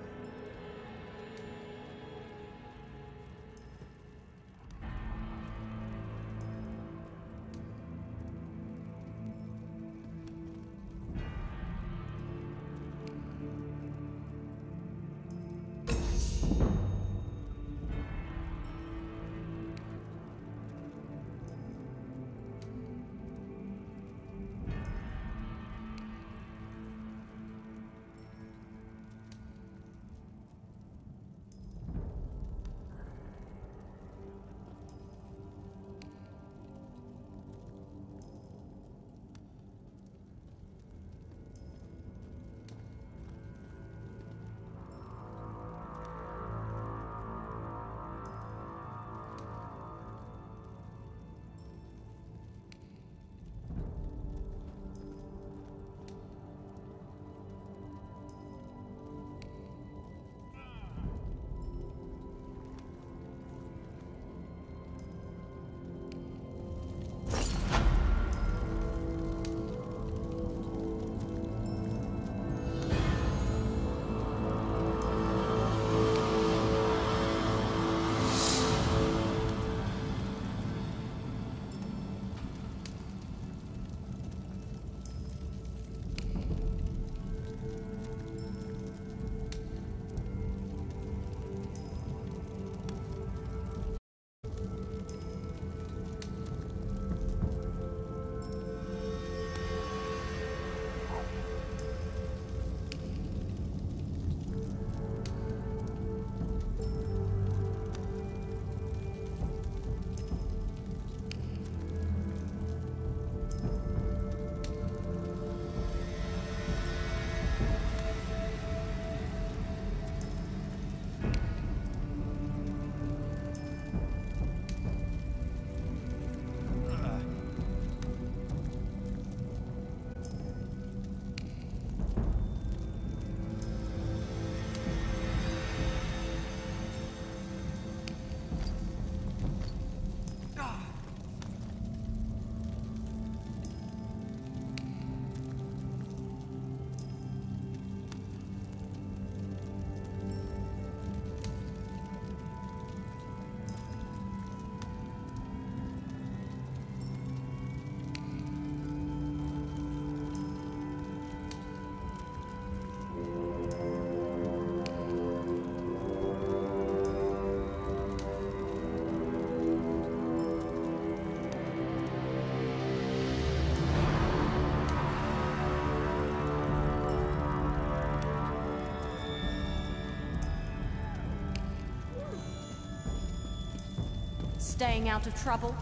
S19: staying out of trouble?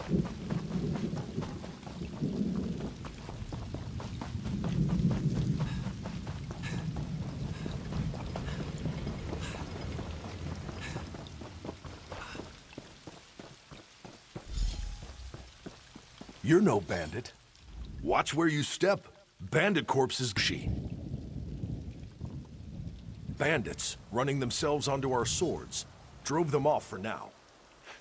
S13: You're no bandit. Watch where you step. Bandit corpses. Bandits, running themselves onto our swords. Drove them off for now.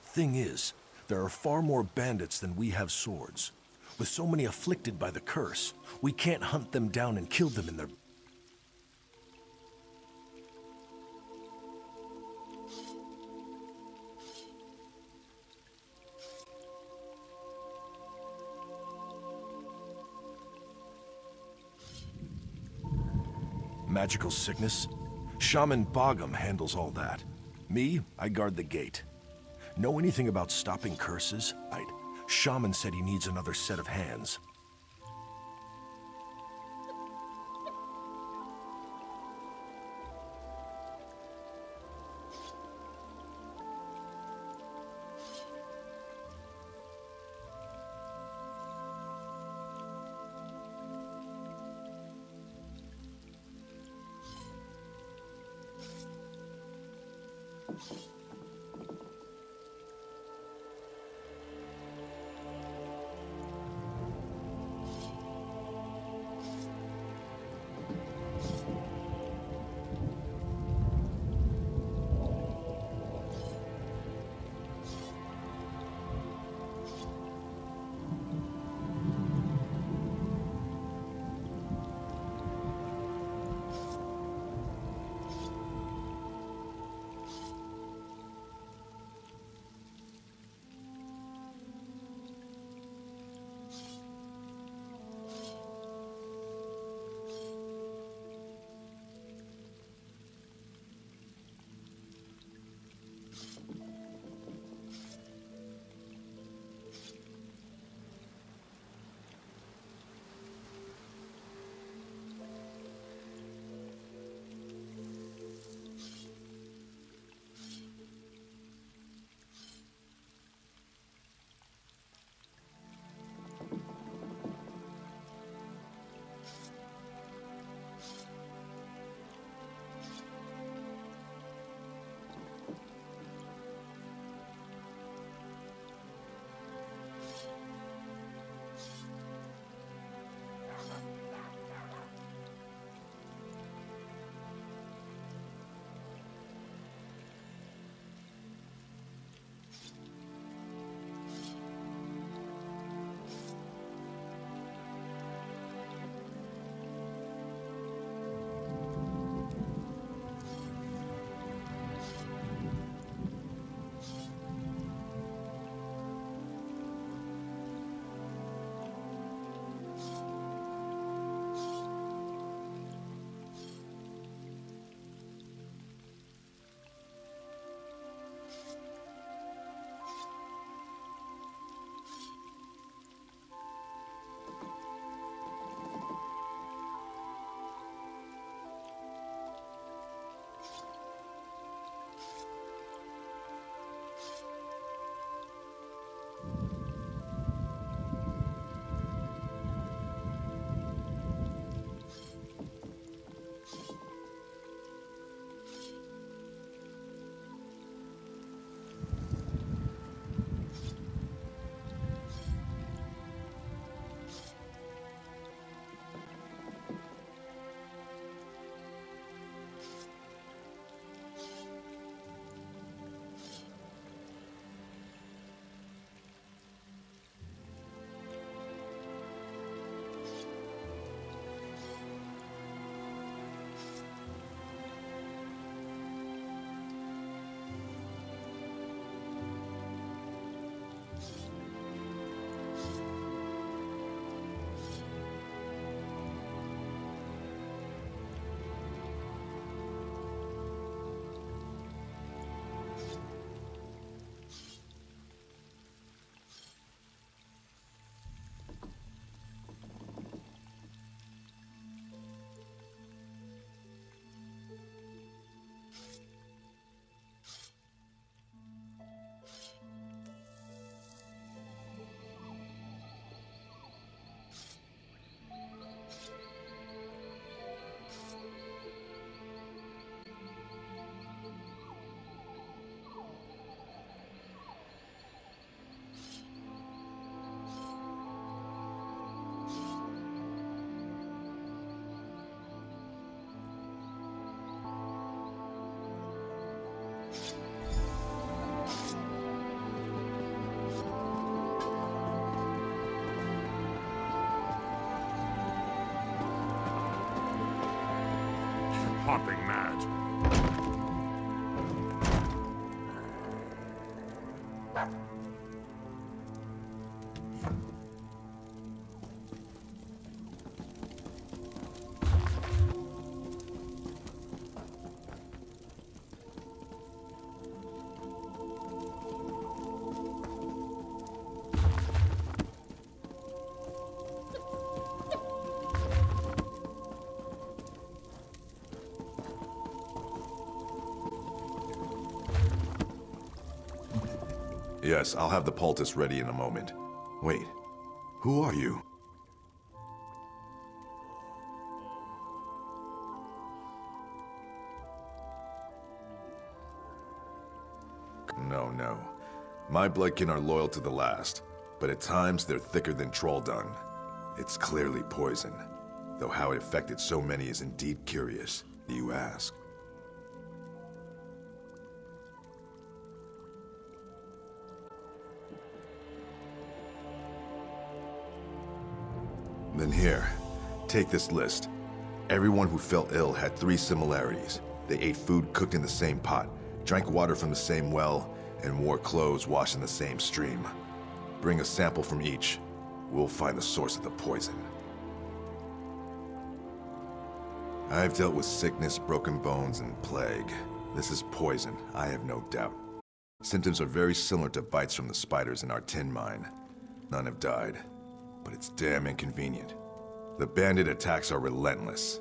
S13: Thing is, there are far more bandits than we have swords. With so many afflicted by the curse, we can't hunt them down and kill them in their... Magical sickness? Shaman Bogum handles all that. Me, I guard the gate. Know anything about stopping curses? Shaman said he needs another set of hands.
S9: hopping mad.
S14: Yes, I'll have the poultice ready in a moment. Wait, who are you? No. My bloodkin are loyal to the last, but at times they're thicker than troll dung. It's clearly poison, though how it affected so many is indeed curious, you ask. Then here, take this list. Everyone who fell ill had 3 similarities. They ate food cooked in the same pot, drank water from the same well, and wore clothes washed in the same stream. Bring a sample from each. We'll find the source of the poison. I've dealt with sickness, broken bones, and plague. This is poison, I have no doubt. Symptoms are very similar to bites from the spiders in our tin mine. None have died, but it's damn inconvenient. The bandit attacks are relentless.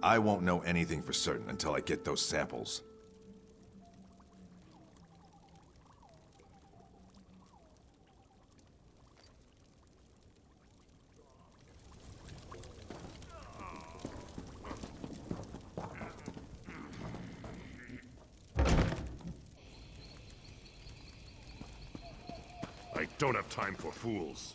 S14: I won't know anything for certain until I get those samples.
S9: I don't have time for fools.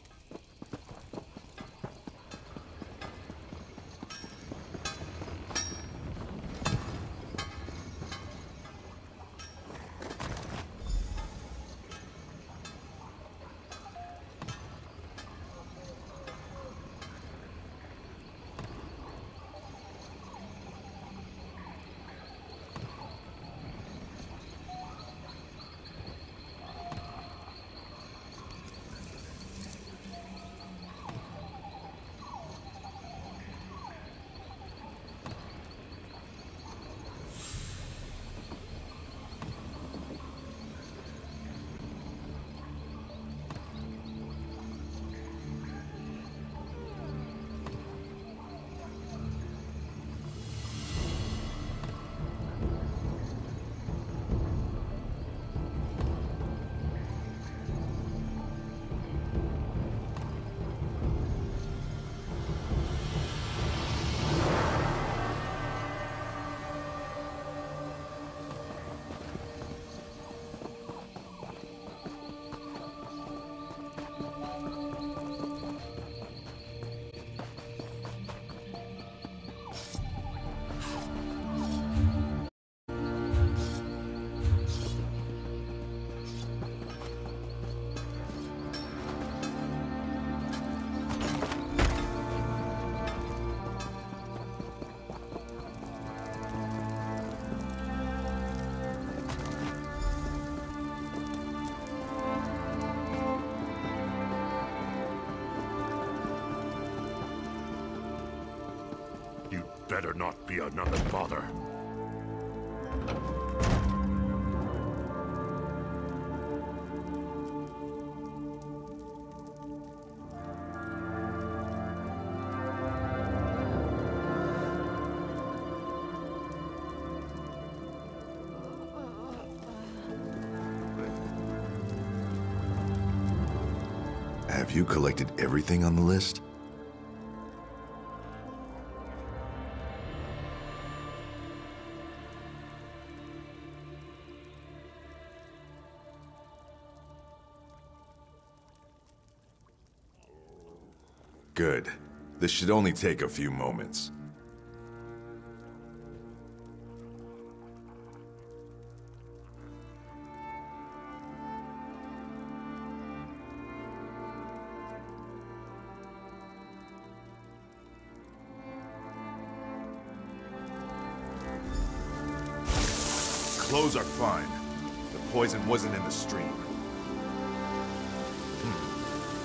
S9: better not be another bother.
S14: Have you collected everything on the list? Good. This should only take a few moments. Clothes are fine. The poison wasn't in the stream.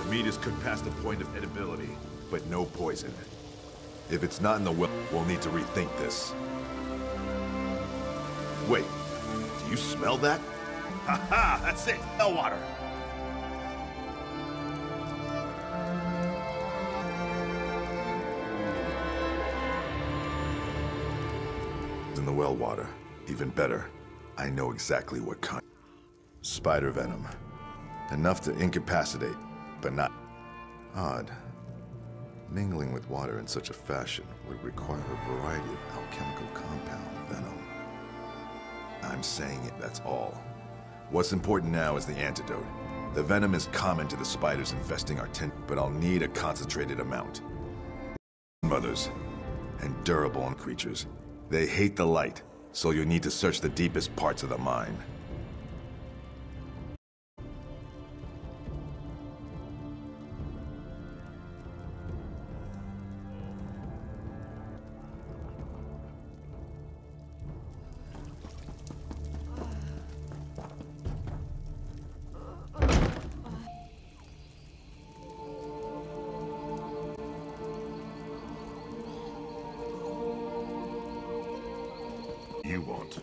S14: The meat is cooked past the point of edibility, but no poison. If it's not in the well, we'll need to rethink this. Wait, do you smell that? Ha-ha! That's it! Well water! In the well water. Even better. I know exactly what kind. Spider venom. Enough to incapacitate, but not... Odd. Mingling with water in such a fashion would require a variety of alchemical compound venom. I'm saying it, that's all. What's important now is the antidote. The venom is common to the spiders infesting our tent, but I'll need a concentrated amount. Mothers and durable creatures. They hate the light, so you'll need to search the deepest parts of the mine. You want.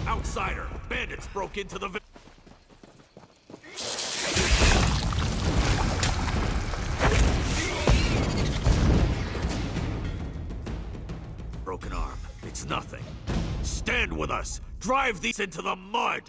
S9: Outsider! Bandits broke into the broken arm. It's nothing. Stand with us! Drive these into the mud!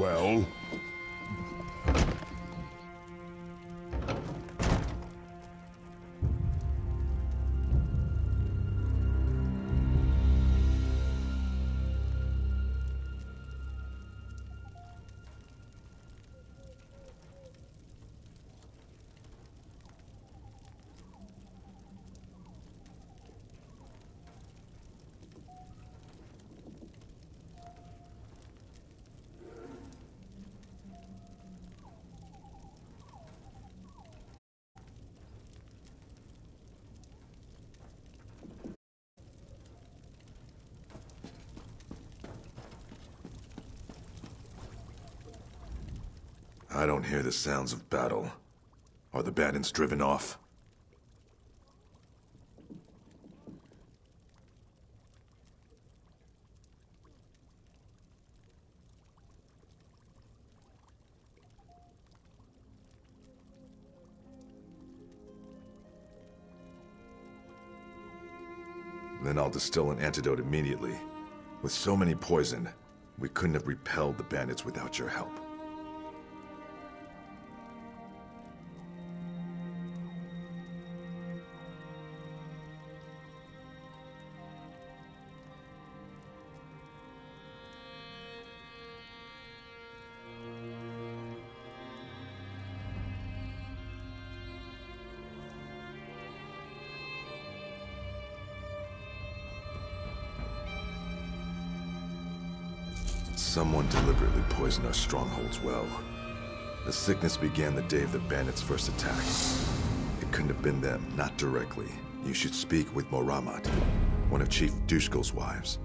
S13: Well?
S14: I don't hear the sounds of battle. Are the bandits driven off? Then I'll distill an antidote immediately. With so many poisoned, we couldn't have repelled the bandits without your help. Someone deliberately poisoned our strongholds well. The sickness began the day of the bandits' first attack. It couldn't have been them, not directly. You should speak with Moramat, one of Chief Dushkel's wives.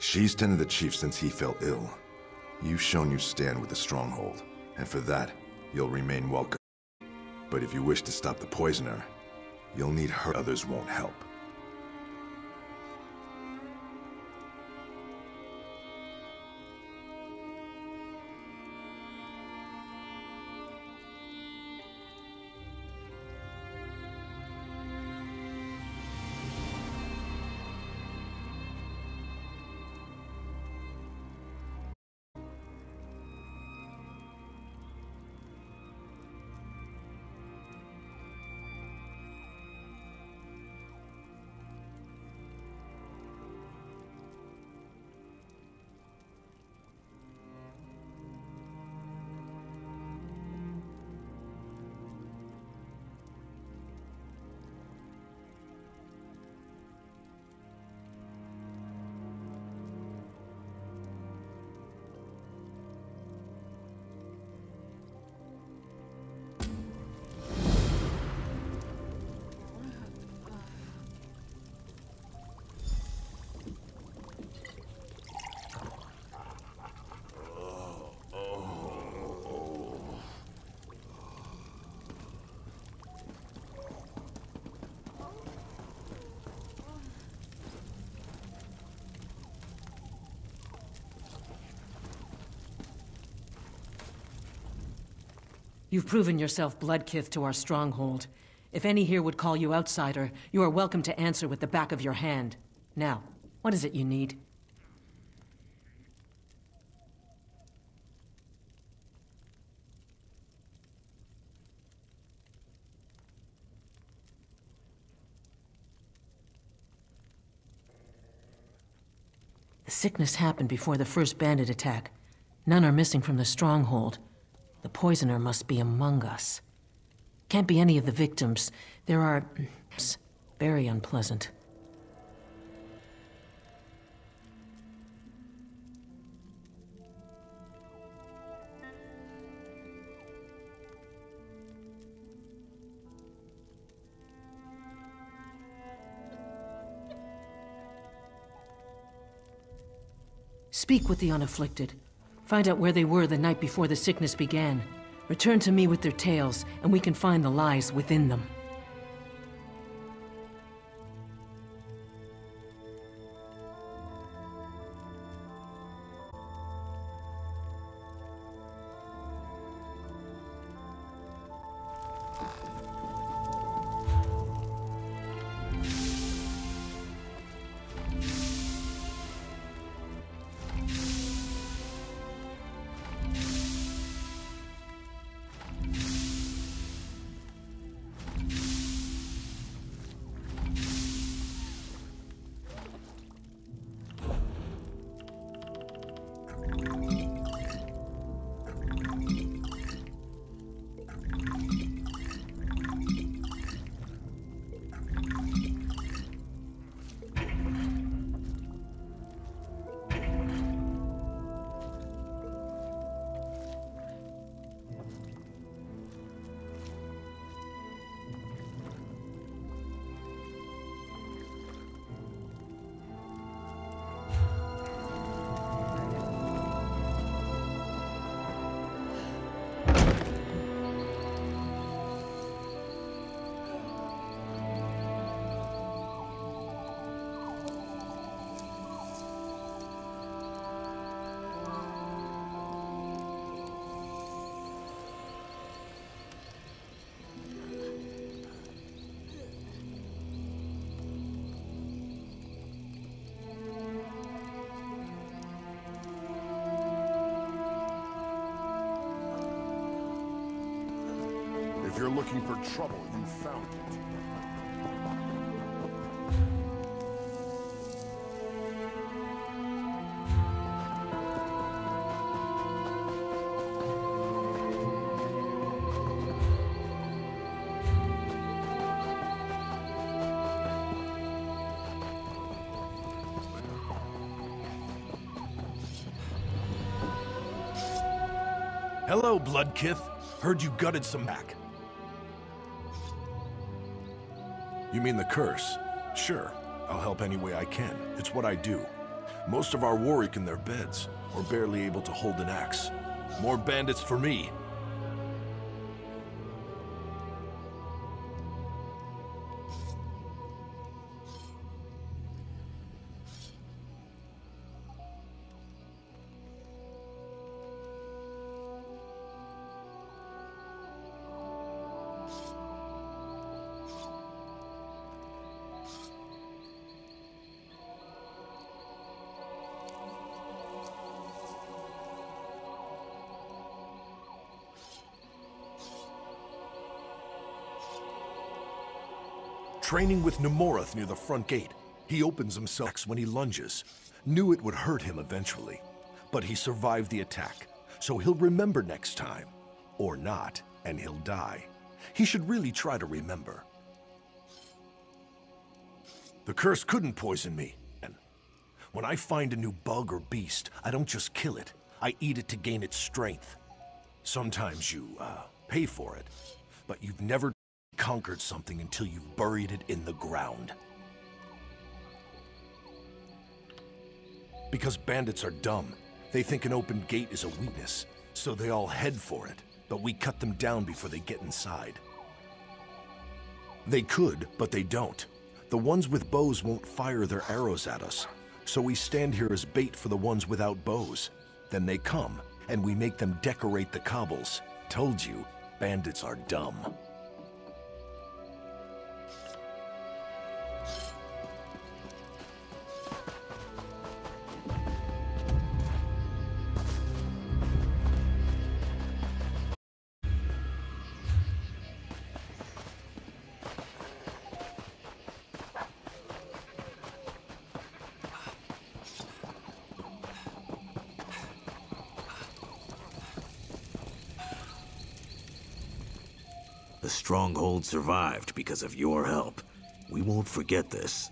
S14: She's tended the chief since he fell ill. You've shown you stand with the stronghold, and for that, you'll remain welcome. But if you wish to stop the poisoner, you'll need her. Others won't help.
S2: You've proven yourself bloodkith to our stronghold. If any here would call you outsider, you are welcome to answer with the back of your hand. Now, what is it you need? The sickness happened before the first bandit attack. None are missing from the stronghold. The poisoner must be among us. Can't be any of the victims. There are... very unpleasant. Speak with the unafflicted. Find out where they were the night before the sickness began. Return to me with their tales, and we can find the lies within them.
S13: you're looking for trouble, you found it. Hello, Bloodkith. Heard you gutted some back. You mean the curse? Sure. I'll help any way I can. It's what I do. Most of our warriors in their beds, or barely able to hold an axe. More bandits for me. Training with Nemorath near the front gate. He opens himself when he lunges. Knew it would hurt him eventually. But he survived the attack, so he'll remember next time. Or not, and he'll die. He should really try to remember. The curse couldn't poison me. When I find a new bug or beast, I don't just kill it. I eat it to gain its strength. Sometimes you, pay for it. But you've never conquered something until you've buried it in the ground. Because bandits are dumb. They think an open gate is a weakness, so they all head for it, but we cut them down before they get inside. They could, but they don't. The ones with bows won't fire their arrows at us, so we stand here as bait for the ones without bows. Then they come, and we make them decorate the cobbles. Told you, bandits are dumb.
S9: The stronghold survived because of your help. We won't forget this.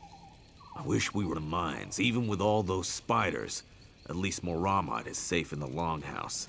S9: I wish we were in the mines, even with all those spiders. At least Moramad is safe in the longhouse.